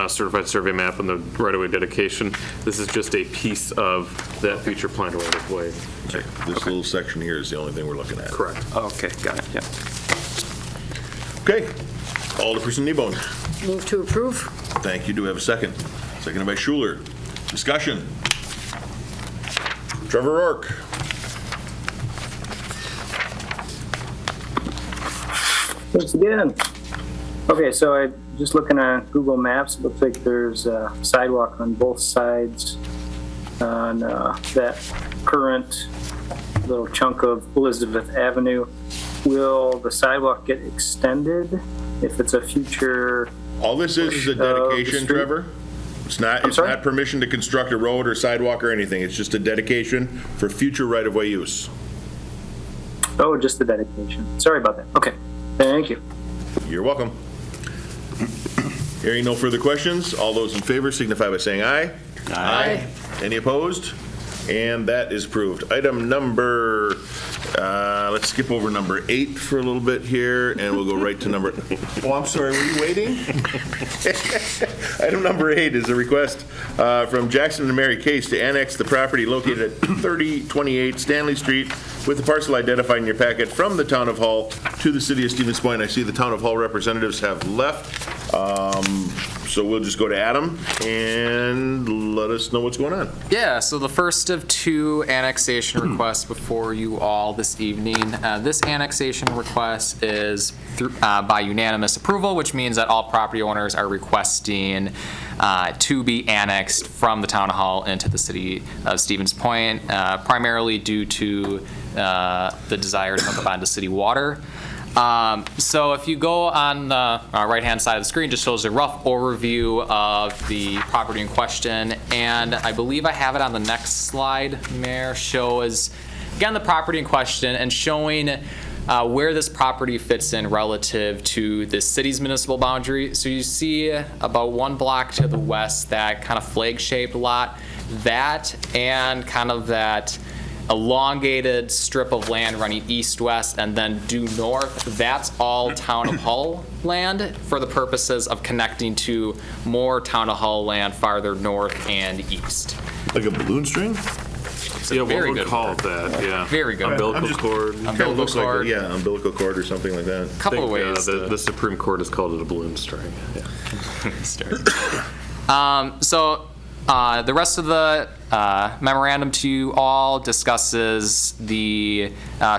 certified survey map and the right-of-way dedication. This is just a piece of that future planned right-of-way. This little section here is the only thing we're looking at. Correct. Okay, got it, yeah. Okay. Alderperson Kneebone. Move to approve? Thank you. Do we have a second? Seconded by Schuler. Discussion. Trevor Rourke. Thanks again. Okay, so I just looking at Google Maps, it looks like there's a sidewalk on both sides on that current little chunk of Elizabeth Avenue. Will the sidewalk get extended if it's a future? All this is a dedication, Trevor. It's not permission to construct a road or sidewalk or anything. It's just a dedication for future right-of-way use. Oh, just the dedication. Sorry about that. Okay, thank you. You're welcome. Hearing no further questions, all those in favor signify by saying aye. Aye. Any opposed? And that is approved. Item number, let's skip over number 8 for a little bit here, and we'll go right to number, oh, I'm sorry, were you waiting? Item number 8 is a request from Jackson and Mary Case to annex the property located at 3028 Stanley Street with the parcel identified in your packet from the Town of Hull to the City of Stevens Point. I see the Town of Hull representatives have left, so we'll just go to Adam and let us know what's going on. Yeah, so the first of 2 annexation requests before you all this evening. This annexation request is by unanimous approval, which means that all property owners are requesting to be annexed from the Town Hall into the City of Stevens Point, primarily due to the desire to hook up onto city water. So if you go on the right-hand side of the screen, just shows a rough overview of the property in question, and I believe I have it on the next slide, Mayor, shows, again, the property in question and showing where this property fits in relative to the city's municipal boundary. So you see about 1 block to the west, that kind of flag-shaped lot, that and kind of that elongated strip of land running east-west and then due north, that's all Town of Hull land for the purposes of connecting to more Town of Hull land farther north and east. Like a balloon string? Yeah, very what would good call it that, yeah. Very good. Umbilical cord. Umbilical cord. Yeah, umbilical cord or something like that. Couple of ways. The Supreme Court has called it a balloon string. Yeah. So the rest of the memorandum to you all discusses the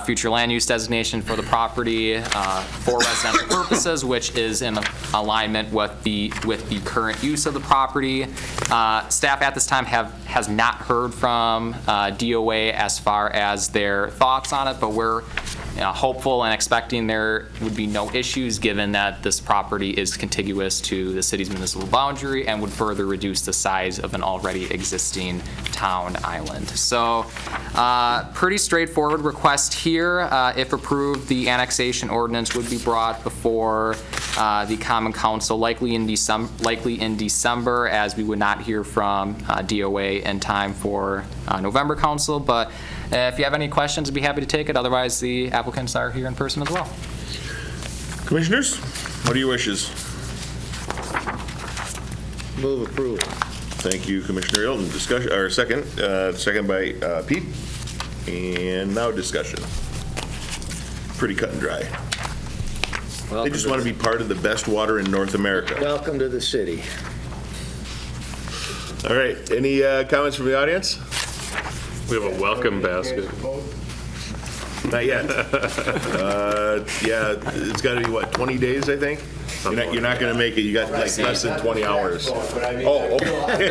future land use designation for the property for residential purposes, which is in alignment with the current use of the property. Staff at this time has not heard from DOA as far as their thoughts on it, but we're hopeful and expecting there would be no issues given that this property is contiguous to the city's municipal boundary and would further reduce the size of an already existing town island. So pretty straightforward request here. If approved, the annexation ordinance would be brought before the Common Council likely in December, as we would not hear from DOA in time for November Council. But if you have any questions, I'd be happy to take it. Otherwise, the applicants are here in person as well. Commissioners, what are your wishes? Move approval. Thank you, Commissioner Hilton. Discussion, or second by Pete. And now discussion. Pretty cut and dry. They just want to be part of the best water in North America. Welcome to the city. All right, any comments from the audience? We have a welcome basket. Not yet. Yeah, it's got to be, what, 20 days, I think? You're not going to make it. You got like less than 20 hours. Oh, okay.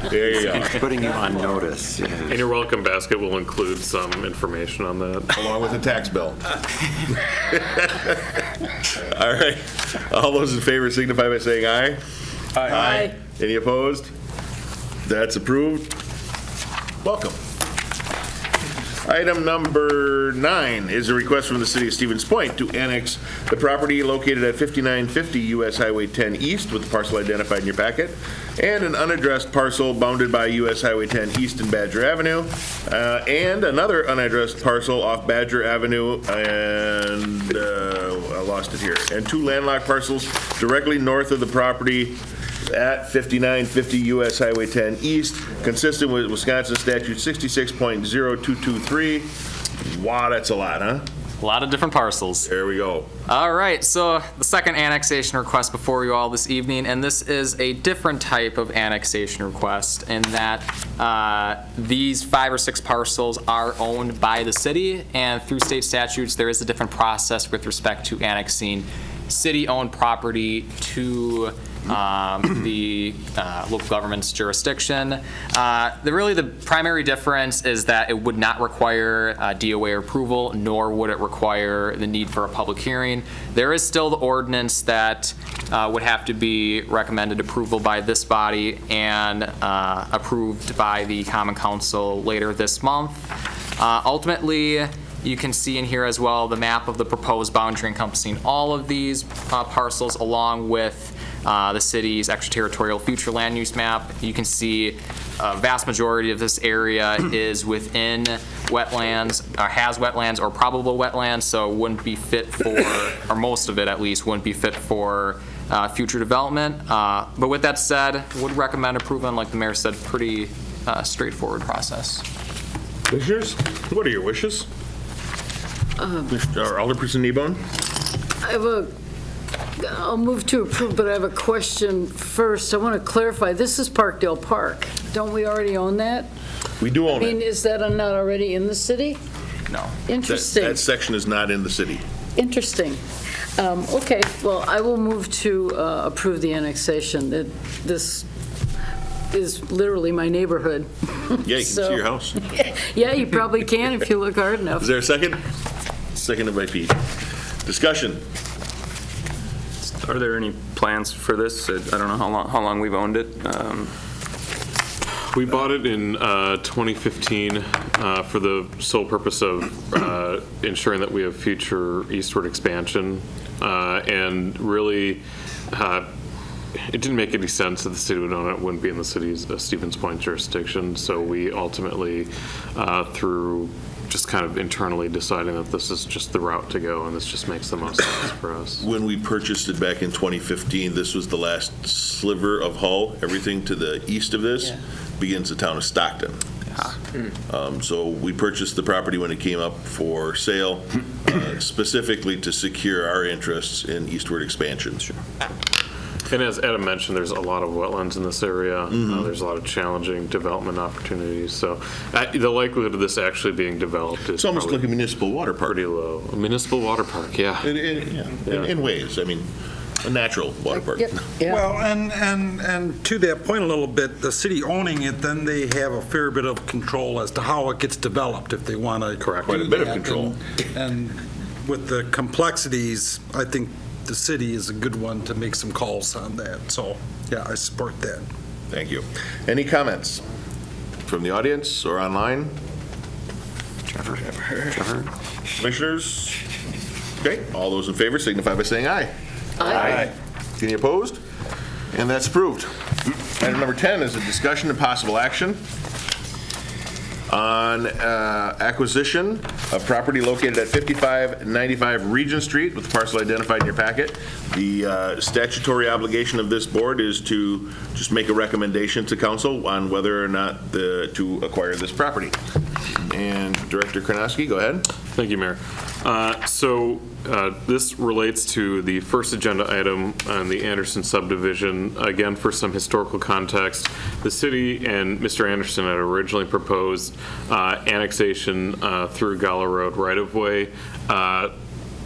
There you go. He's putting you on notice. And your welcome basket will include some information on that. Along with the tax bill. All right. All those in favor signify by saying aye. Aye. Any opposed? That's approved. Welcome. Item number 9 is a request from the City of Stevens Point to annex the property located at 5950 US Highway 10 East with the parcel identified in your packet, and an unaddressed parcel bounded by US Highway 10 East and Badger Avenue, and another unaddressed parcel off Badger Avenue, and I lost it here, and 2 landlocked parcels directly north of the property at 5950 US Highway 10 East, consistent with Wisconsin Statute 66.0223. Wow, that's a lot, huh? A lot of different parcels. There we go. All right, so the second annexation request before you all this evening, and this is a different type of annexation request in that these 5 or 6 parcels are owned by the city, and through state statutes, there is a different process with respect to annexing city-owned property to the local government's jurisdiction. The primary difference is that it would not require DOA approval, nor would it require the need for a public hearing. There is still the ordinance that would have to be recommended approval by this body and approved by the Common Council later this month. Ultimately, you can see in here as well the map of the proposed boundary encompassing all of these parcels, along with the city's extraterritorial future land use map. You can see a vast majority of this area is within wetlands, or has wetlands or probable wetlands, so it wouldn't be fit for, or most of it at least, wouldn't be fit for future development. But with that said, would recommend approval, and like the mayor said, pretty straightforward process. Commissioners, what are your wishes? Alderperson Kneebone? I'll move to approve, but I have a question first. I want to clarify, this is Parkdale Park. Don't we already own that? We do own I mean, it. is that not already in the city? No. Interesting. That section is not in the city. Interesting. Okay, well, I will move to approve the annexation. This is literally my neighborhood. Yeah, you can see your house. Yeah, you probably can if you look hard enough. Is there a second? Seconded by Pete. Discussion. Are there any plans for this? I don't know how long we've owned it. We bought it in 2015 for the sole purpose of ensuring that we have future eastward expansion. And really, it didn't make any sense that the city would own it. It wouldn't be in the city's Stevens Point jurisdiction. So we ultimately, through just kind of internally deciding that this is just the route to go, and this just makes the most sense for us. When we purchased it back in 2015, this was the last sliver of Hull. Everything to the east of this begins the town of Stockton. So we purchased the property when it came up for sale, specifically to secure our interests in eastward expansion. And as Adam mentioned, there's a lot of wetlands in this area. There's a lot of challenging development opportunities. So the likelihood of this actually being developed is It's almost like a municipal water park. Pretty low. A municipal water park, yeah. In ways, I mean, a natural water park. Well, and to that point a little bit, the city owning it, then they have a fair bit of control as to how it gets developed if they want to. Correct. Quite a bit of control. And with the complexities, I think the city is a good one to make some calls on that. So, yeah, I support that. Thank you. Any comments from the audience or online? Trevor. Commissioners? Okay, all those in favor signify by saying aye. Aye. Any opposed? And that's approved. Item number 10 is a discussion and possible action on acquisition of property located at 5595 Regent Street with the parcel identified in your packet. The statutory obligation of this board is to just make a recommendation to council on whether or not to acquire this property. And Director Karnowski, go ahead. Thank you, Mayor. This relates to the first agenda item on the Anderson subdivision. Again, for some historical context, the city and Mr. Anderson had originally proposed annexation through Gala Road right-of-way.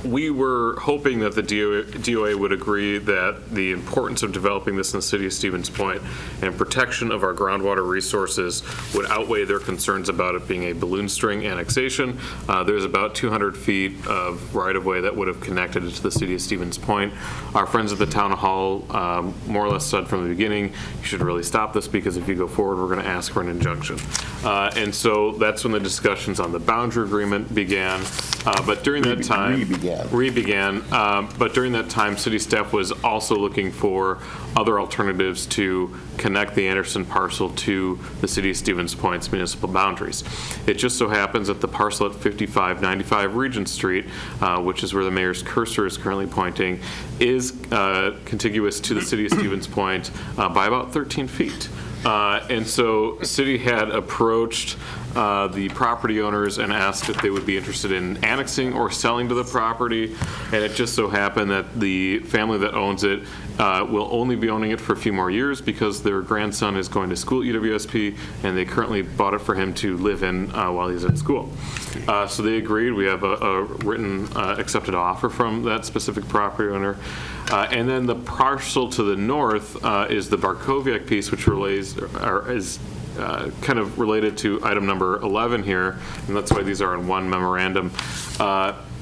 We were hoping that the DOA would agree that the importance of developing this in the city of Stevens Point and protection of our groundwater resources would outweigh their concerns about it being a balloon string annexation. There's about 200 feet of right-of-way that would have connected it to the city of Stevens Point. Our friends at the town hall more or less said from the beginning, you should really stop this because if you go forward, we're going to ask for an injunction. And so that's when the discussions on the boundary agreement began. But during that time, but during that time, city staff was also looking for other alternatives to connect the Anderson parcel to the city of Stevens Point's municipal boundaries. It just so happens that the parcel at 5595 Regent Street, which is where the mayor's cursor is currently pointing, is contiguous to the city of Stevens Point by about 13 feet. And so city had approached the property owners and asked if they would be interested in annexing or selling to the property. And it just so happened that the family that owns it will only be owning it for a few more years because their grandson is going to school at UWSP and they currently bought it for him to live in while he's at school. So they agreed. We have a written accepted offer from that specific property owner. And then the parcel to the north is the Barkowiak piece, which is kind of related to item number 11 here, and that's why these are in one memorandum,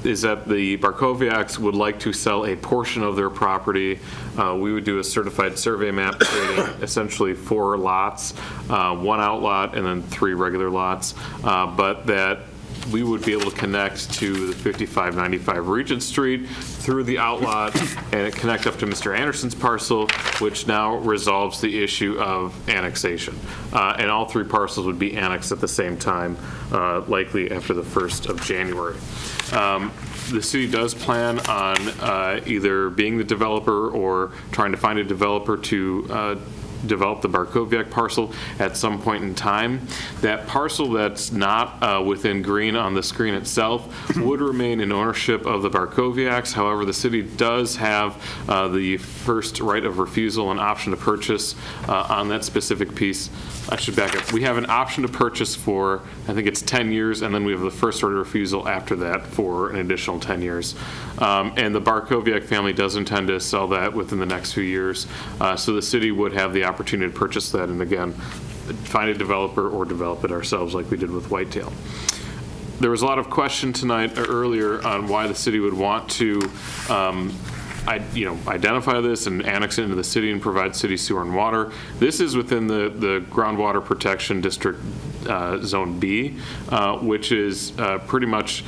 is that the Barkowiaks would like to sell a portion of their property. We would do a certified survey map creating essentially 4 lots, 1 outlot and then 3 regular lots, but that we would be able to connect to the 5595 Regent Street through the outlot and connect up to Mr. Anderson's parcel, which now resolves the issue of annexation. And all 3 parcels would be annexed at the same time, likely after the 1st of January. The city does plan on either being the developer or trying to find a developer to develop the Barkowiak parcel at some point in time. That parcel that's not within green on the screen itself would remain in ownership of the Barkowiaks. However, the city does have the first right of refusal and option to purchase on that specific piece. I should back up. We have an option to purchase for, I think it's 10 years, and then we have the first right of refusal after that for an additional 10 years. And the Barkowiak family does intend to sell that within the next few years. So the city would have the opportunity to purchase that and again, find a developer or develop it ourselves like we did with Whitetail. There was a lot of question tonight or earlier on why the city would want to identify this and annex it into the city and provide city sewer and water. This is within the groundwater protection district zone B, which is pretty much,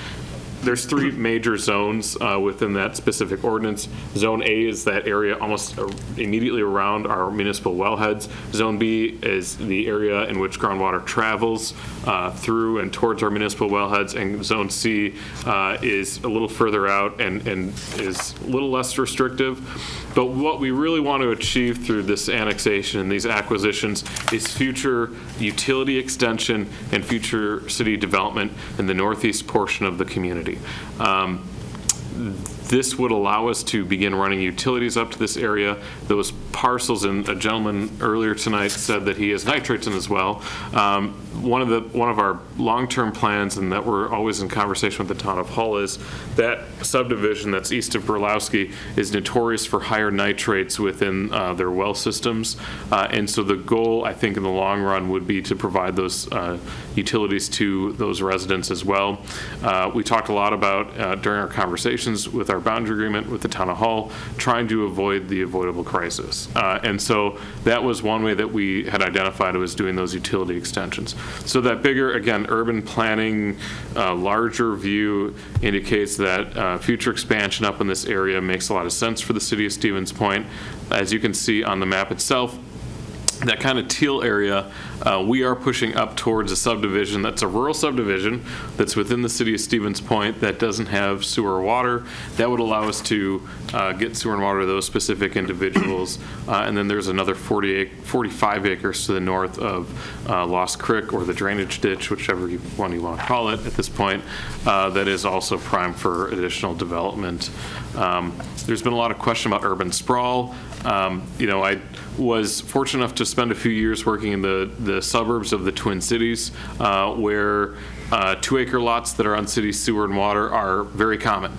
there's 3 major zones within that specific ordinance. Zone A is that area almost immediately around our municipal wellheads. Zone B is the area in which groundwater travels through and towards our municipal wellheads, and Zone C is a little further out and is a little less restrictive. But what we really want to achieve through this annexation and these acquisitions is future utility extension and future city development in the northeast portion of the community. This would allow us to begin running utilities up to this area. Those parcels, and a gentleman earlier tonight said that he has nitrates in as well. One of our long-term plans, and that we're always in conversation with the town of Hull, is that subdivision that's east of Burlowski is notorious for higher nitrates within their well systems. And so the goal, I think, in the long run would be to provide those utilities to those residents as well. We talked a lot about, during our conversations with our boundary agreement with the town of Hull, trying to avoid the avoidable crisis. And so that was one way that we had identified, was doing those utility extensions. So that bigger, again, urban planning, larger view indicates that future expansion up in this area makes a lot of sense for the city of Stevens Point. As you can see on the map itself, that kind of teal area, we are pushing up towards a subdivision that's a rural subdivision that's within the city of Stevens Point that doesn't have sewer or water. That would allow us to get sewer and water to those specific individuals. And then there's another 45 acres to the north of Lost Creek, or the drainage ditch, whichever one you want to call it at this point, that is also prime for additional development. There's been a lot of question about urban sprawl. I was fortunate enough to spend a few years working in the suburbs of the Twin Cities, where 2-acre lots that are on city sewer and water are very common.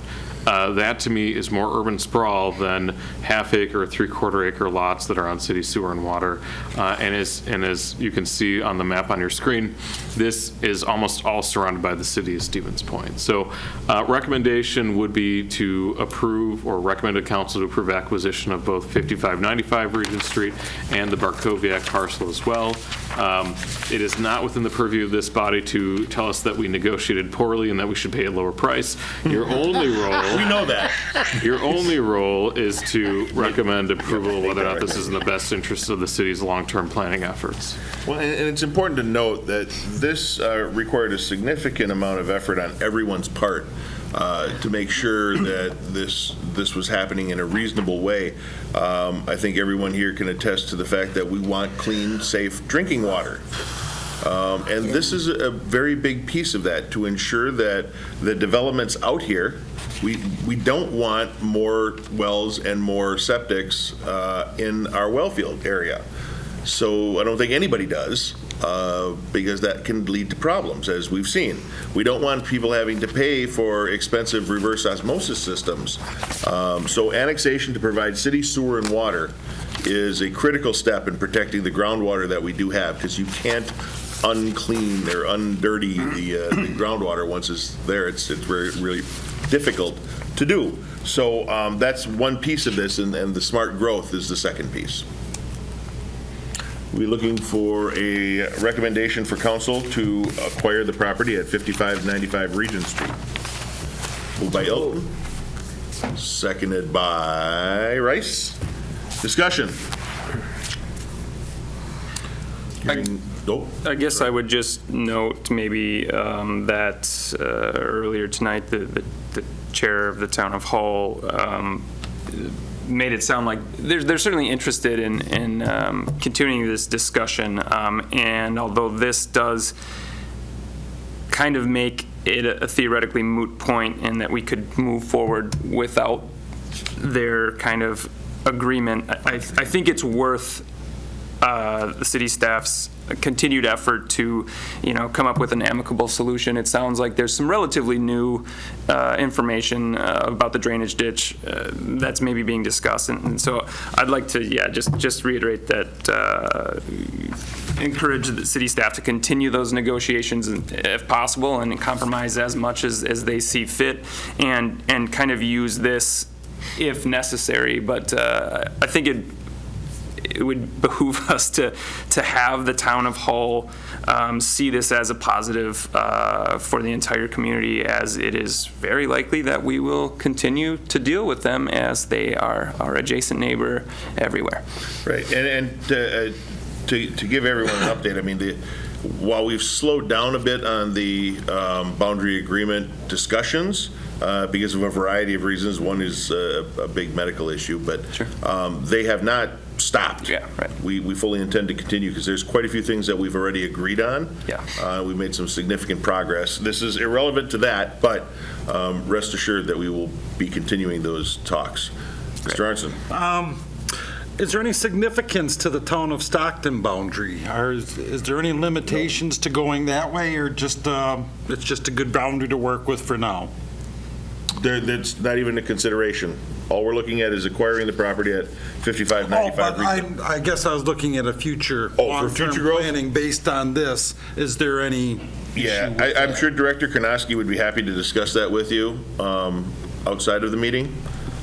That, to me, is more urban sprawl than half-acre, three-quarter-acre lots that are on city sewer and water. And as you can see on the map on your screen, this is almost all surrounded by the city of Stevens Point. So recommendation would be to approve, or recommend to council to approve acquisition of both 5595 Regent Street and the Barkowiak parcel as well. It is not within the purview of this body to tell us that we negotiated poorly and that we should pay a lower price. Your only role... We know that. Your only role is to recommend approval whether or not this is in the best interest of the city's long-term planning efforts. Well, and it's important to note that this required a significant amount of effort on everyone's part to make sure that this was happening in a reasonable way. I think everyone here can attest to the fact that we want clean, safe drinking water. And this is a very big piece of that, to ensure that the developments out here, we don't want more wells and more septics in our wellfield area. So I don't think anybody does, because that can lead to problems, as we've seen. We don't want people having to pay for expensive reverse osmosis systems. So annexation to provide city sewer and water is a critical step in protecting the groundwater that we do have, because you can't unclean or undirty the groundwater once it's there. It's very, really difficult to do. So that's one piece of this, and the smart growth is the second piece. We're looking for a recommendation for council to acquire the property at 5595 Regent Street. Moved by Ilton, seconded by Rice. Discussion. I guess I would just note maybe that earlier tonight, the chair of the town of Hull made it sound like they're certainly interested in continuing this discussion. And although this does kind of make it a theoretically moot point, and that we could move forward without their kind of agreement, I think it's worth the city staff's continued effort to, come up with an amicable solution. It sounds like there's some relatively new information about the drainage ditch that's maybe being discussed, and so I'd like to, just reiterate that, encourage the city staff to continue those negotiations if possible, and compromise as much as they see fit, and kind of use this if necessary. But I think it would behoove us to have the town of Hull see this as a positive for the entire community, as it is very likely that we will continue to deal with them as they are our adjacent neighbor everywhere. Right, and to give everyone an update, I mean, while we've slowed down a bit on the boundary agreement discussions, because of a variety of reasons. One is a big medical issue, but they have not stopped. Yeah, right. We fully intend to continue, because there's quite a few things that we've already agreed on. Yeah. We've made some significant progress. This is irrelevant to that, but rest assured that we will be continuing those talks. Mr. Arnson. Is there any significance to the town of Stockton boundary? Is there any limitations to going that way, or just it's just a good boundary to work with for now? That's not even a consideration. All we're looking at is acquiring the property at 5595. I guess I was looking at a future long-term planning based on this. Is there any Yeah, I'm sure Director Karnowski would be happy to discuss that with you outside of the meeting,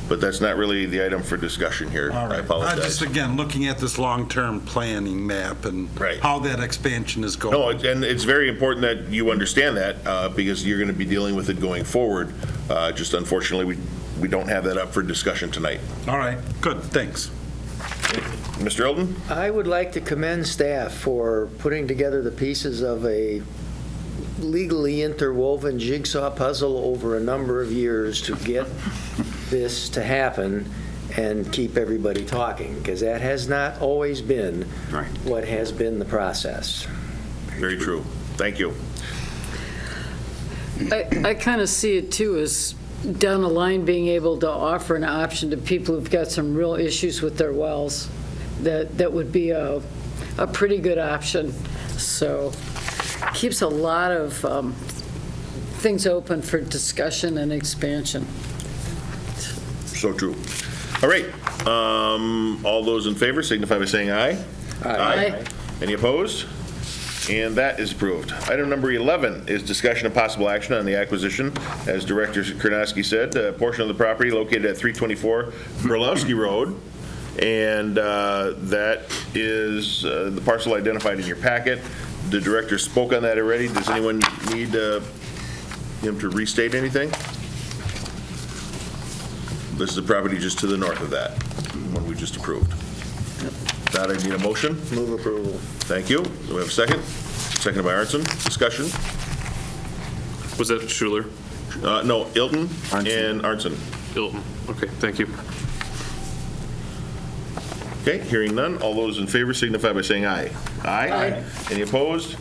but that's not really the item for discussion here. All right. I apologize. Just, again, looking at this long-term planning map and how that expansion is going. No, and it's very important that you understand that, because you're going to be dealing with it going forward. Just unfortunately, we don't have that up for discussion tonight. All right, good, thanks. Mr. Eldon? I would like to commend staff for putting together the pieces of a legally interwoven jigsaw puzzle over a number of years to get this to happen and keep everybody talking, because that has not always been what has been the process. Very true. Thank you. I kind of see it too as down the line being able to offer an option to people who've got some real issues with their wells. That would be a pretty good option. So keeps a lot of things open for discussion and expansion. So true. All right. All those in favor signify by saying aye. Aye. Any opposed? And that is approved. Item number 11 is discussion of possible action on the acquisition, as Director Karnowski said, a portion of the property located at 324 Burlowski Road. And that is the parcel identified in your packet. The director spoke on that already. Does anyone need him to restate anything? This is the property just to the north of that, one we just approved. That I need a motion. Move approval. Thank you. Do we have a second? Seconded by Arnson. Discussion? Was that Schuler? No, Ilton and Arnson. Ilton. Okay, thank you. Okay, hearing none. All those in favor signify by saying aye. Aye. Any opposed?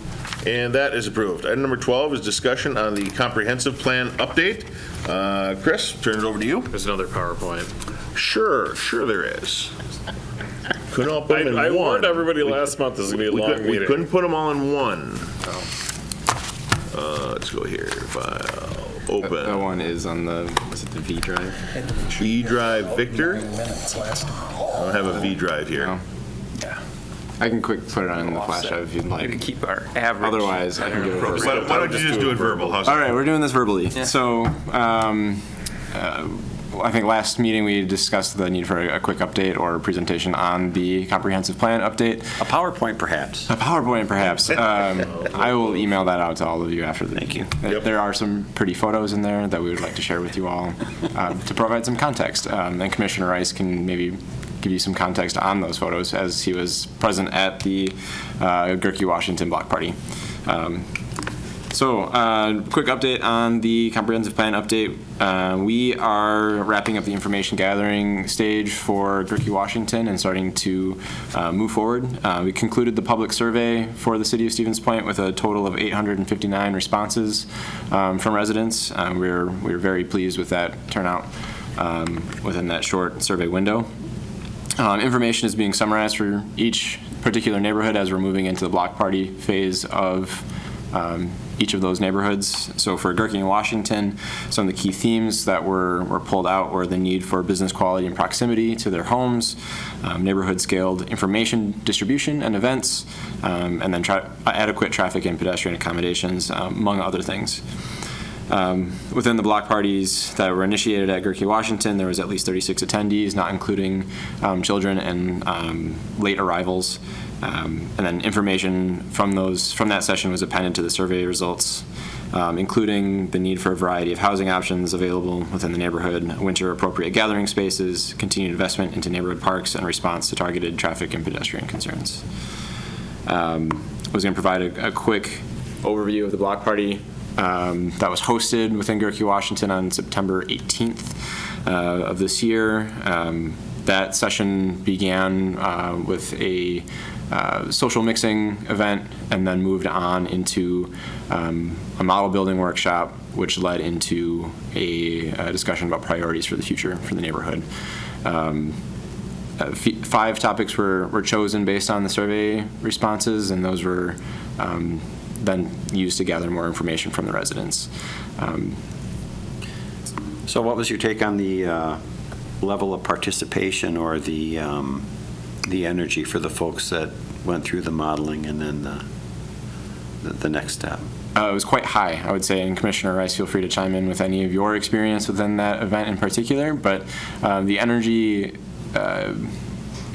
And that is approved. Item number 12 is discussion on the comprehensive plan update. Chris, turn it over to you. There's another PowerPoint. Sure there is. Couldn't all put them in one. I warned everybody last month this is going to be a long meeting. We couldn't put them all in one. Let's go here. File. Open. That one is on the, is it the V drive? V drive Victor. I don't have a V drive here. No. I can quick put it on the flash drive if you'd like. To keep our average. Otherwise, I can give it verbal. Why don't you just do it verbal? How's All that? right, we're doing this verbally. So, I think last meeting we discussed the need for a quick update or presentation on the comprehensive plan update. A PowerPoint, perhaps. A PowerPoint, perhaps. I will email that out to all of you after the meeting. There are some pretty photos in there that we would like to share with you all to provide some context. And Commissioner Rice can maybe give you some context on those photos as he was present at the Gerke Washington block party. So, quick update on the comprehensive plan update. We are wrapping up the information gathering stage for Gerke Washington and starting to move forward. We concluded the public survey for the city of Stevens Point with a total of 859 responses from residents. We're very pleased with that turnout within that short survey window. Information is being summarized for each particular neighborhood as we're moving into the block party phase of each of those neighborhoods. So for Gerke and Washington, some of the key themes that were pulled out were the need for business quality and proximity to their homes, neighborhood scaled information distribution and events, and then adequate traffic and pedestrian accommodations, among other things. Within the block parties that were initiated at Gerke Washington, there was at least 36 attendees, not including children and late arrivals. And then information from that session was appended to the survey results, including the need for a variety of housing options available within the neighborhood, winter-appropriate gathering spaces, continued investment into neighborhood parks, and response to targeted traffic and pedestrian concerns. I was going to provide a quick overview of the block party that was hosted within Gerke Washington on September 18th of this year. That session began with a social mixing event and then moved on into a model building workshop, which led into a discussion about priorities for the future for the neighborhood. 5 topics were chosen based on the survey responses, and those were then used to gather more information from the residents. So what was your take on the level of participation or the energy for the folks that went through the modeling and then the next step? It was quite high, I would say, and Commissioner Rice, feel free to chime in with any of your experience within that event in particular, but the energy, I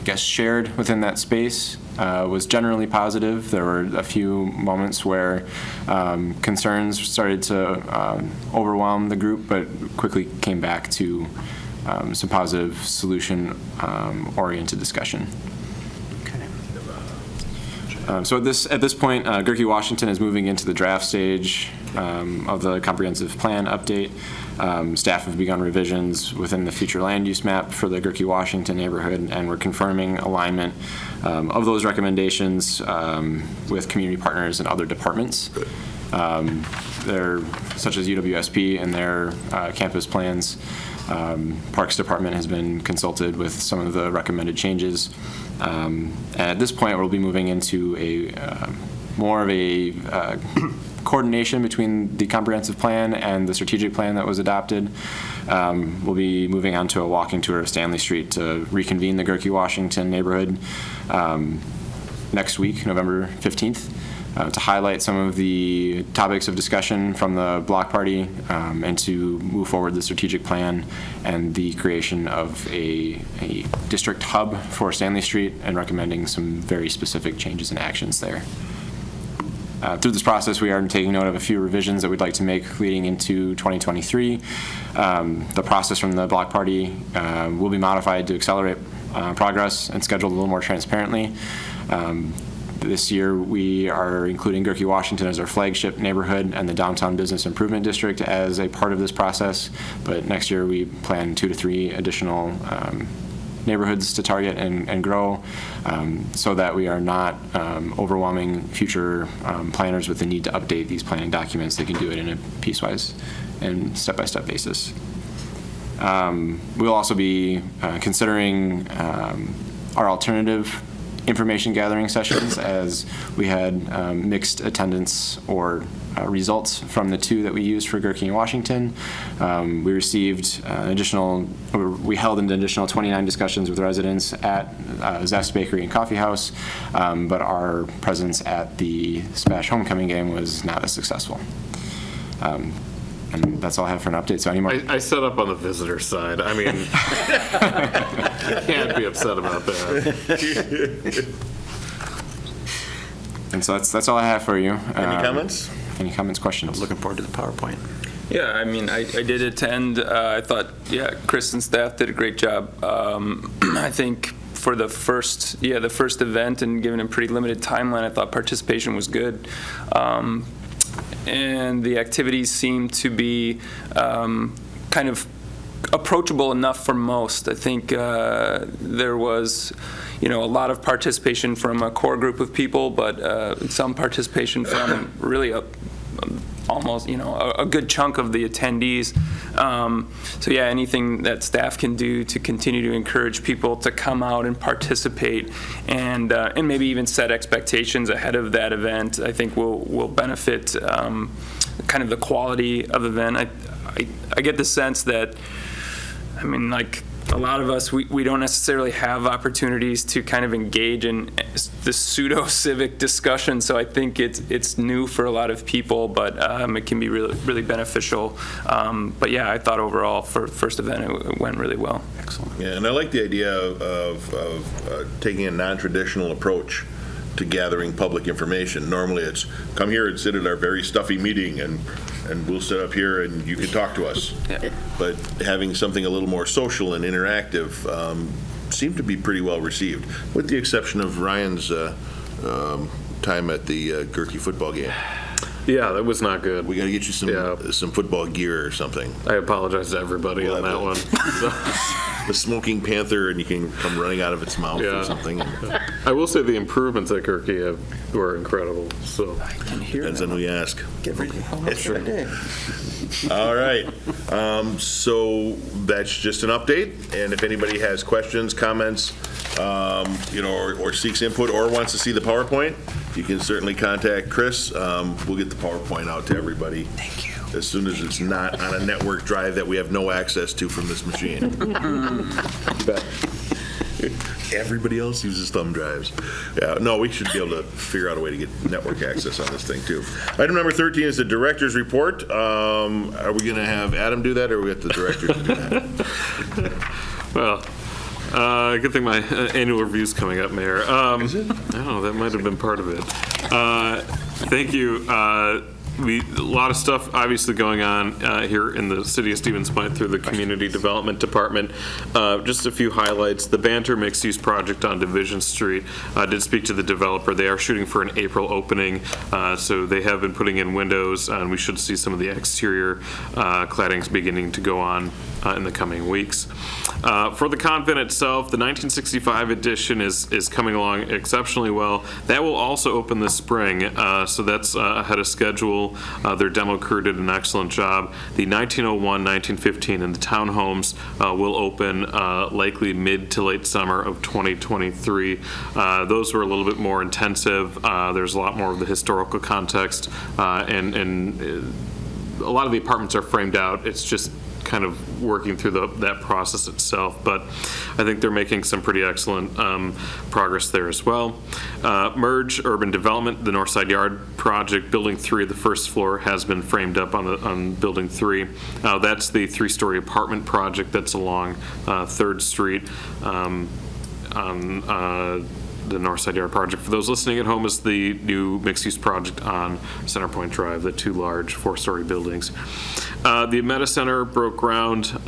guess, shared within that space was generally positive. There were a few moments where concerns started to overwhelm the group, but quickly came back to some positive solution-oriented discussion. So at this point, Gerke Washington is moving into the draft stage of the comprehensive plan update. Staff have begun revisions within the future land use map for the Gerke Washington neighborhood, and we're confirming alignment of those recommendations with community partners and other departments. They're such as UWSP and their campus plans. Parks Department has been consulted with some of the recommended changes. And at this point, we'll be moving into more of a coordination between the comprehensive plan and the strategic plan that was adopted. We'll be moving on to a walking tour of Stanley Street to reconvene the Gerke Washington neighborhood next week, November 15th. To highlight some of the topics of discussion from the block party and to move forward the strategic plan and the creation of a district hub for Stanley Street and recommending some very specific changes and actions there. Through this process, we are taking note of a few revisions that we'd like to make leading into 2023. The process from the block party will be modified to accelerate progress and scheduled a little more transparently. This year, we are including Gerke Washington as our flagship neighborhood and the Downtown Business Improvement District as a part of this process. But next year, we plan 2 to 3 additional neighborhoods to target and grow so that we are not overwhelming future planners with the need to update these planning documents. They can do it in a piecewise and step-by-step basis. We'll also be considering our alternative information gathering sessions, as we had mixed attendance or results from the 2 that we used for Gerke and Washington. We received we held an additional 29 discussions with residents at Zest Bakery and Coffee House, but our presence at the Smash Homecoming game was not as successful. And that's all I have for an update. So any more? I set up on the visitor side. I mean, you can't be upset about that. And so that's all I have for you. Any comments? Any comments, questions? I'm looking forward to the PowerPoint. Yeah, I mean, I did attend. I thought, Chris and staff did a great job. I think for the first event and given a pretty limited timeline, I thought participation was good. And the activities seem to be kind of approachable enough for most. I think there was, a lot of participation from a core group of people, but some participation from really almost, a good chunk of the attendees. So anything that staff can do to continue to encourage people to come out and participate and maybe even set expectations ahead of that event, I think will benefit kind of the quality of the event. I get the sense that, a lot of us, we don't necessarily have opportunities to kind of engage in the pseudo-civic discussion, so I think it's new for a lot of people, but it can be really, really beneficial. But I thought overall for first event it went really well. Excellent. Yeah, and I like the idea of taking a non-traditional approach to gathering public information. Normally it's come here and sit at our very stuffy meeting and we'll sit up here and you can talk to us. Yeah. But having something a little more social and interactive seemed to be pretty well received, with the exception of Ryan's time at the Gerke football game. Yeah, that was not good. We got to get you some football gear or something. I apologize to everybody on that one. The smoking panther, and you can come running out of its mouth or something. I will say the improvements at Gerke were incredible. So depends on who you ask. Get ready to home every day. All right. So that's just an update. And if anybody has questions, comments, or seeks input or wants to see the PowerPoint, you can certainly contact Chris. We'll get the PowerPoint out to everybody. Thank you. As soon as it's not on a network drive that we have no access to from this machine. But everybody else uses thumb drives. Yeah, no, we should be able to figure out a way to get network access on this thing too. Item number 13 is the director's report. Are we going to have Adam do that, or we have the director to do that? Well, good thing my annual review's coming up, Mayor. Is it? I don't know, that might have been part of it. Thank you. A lot of stuff obviously going on here in the city of Stevens Point through the Community Development Department. Just a few highlights. The Banter mixed-use project on Division Street, did speak to the developer. They are shooting for an April opening, so they have been putting in windows, and we should see some of the exterior claddings beginning to go on in the coming weeks. For the convent itself, the 1965 edition is coming along exceptionally well. That will also open this spring, so that's ahead of schedule. Demo. Their demo crew did an excellent job. The 1901, 1915, and the townhomes will open likely mid to late summer of 2023. Those were a little bit more intensive. There's a lot more of the historical context, and a lot of the apartments are framed out. It's just kind of working through that process itself, but I think they're making some pretty excellent progress there as well. Merge Urban Development, the Northside Yard project, Building 3 of the first floor has been framed up on Building 3. That's the 3-story apartment project that's along 3rd Street on the Northside Yard project. For those listening at home, is the new mixed-use project on Centerpoint Drive, the 2 large 4-story buildings. The Meta Center broke ground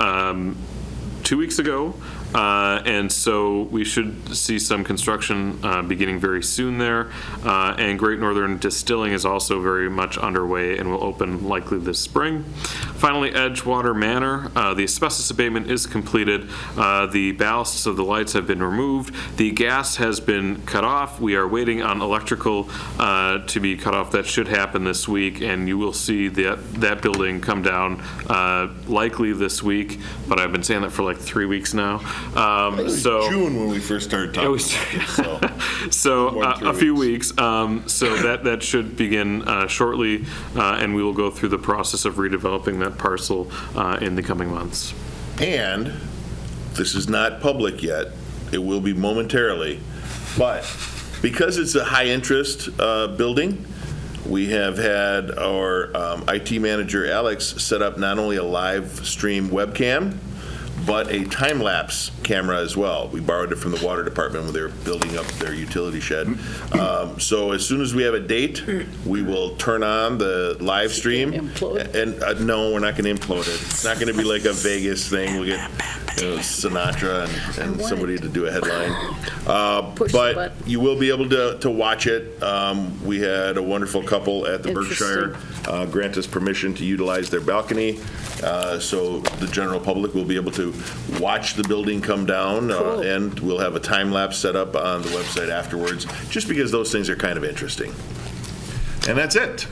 2 weeks ago, and so we should see some construction beginning very soon there. And Great Northern Distilling is also very much underway and will open likely this spring. Finally, Edgewater Manor, the asbestos abatement is completed. The ballasts of the lights have been removed. The gas has been cut off. We are waiting on electrical to be cut off. That should happen this week, and you will see that building come down likely this week, but I've been saying that for like 3 weeks now. June when we first started talking. So a few weeks. So that should begin shortly, and we will go through the process of redeveloping that parcel in the coming months. And this is not public yet. It will be momentarily. But because it's a high-interest building, we have had our IT manager, Alex, set up not only a live stream webcam, but a time-lapse camera as well. We borrowed it from the water department when they were building up their utility shed. So as soon as we have a date, we will turn on the live stream. And no, we're not going to implode it. It's not going to be like a Vegas thing. We'll get Sinatra and somebody to do a headline. But you will be able to watch it. We had a wonderful couple at the Berkshire grant us permission to utilize their balcony. So the general public will be able to watch the building come down, and we'll have a time lapse set up on the website afterwards, just because those things are kind of interesting. And that's it.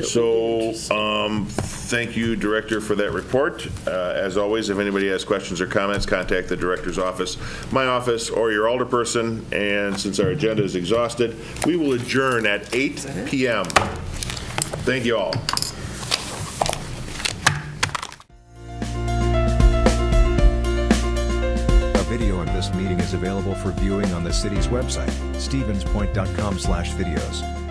So thank you, Director, for that report. As always, if anybody has questions or comments, contact the Director's office, my office, or your alderperson. And since our agenda is exhausted, we will adjourn at 8 p.m. Thank you all. Video of this meeting is available for viewing on the city's website, stevenspoint.com/videos.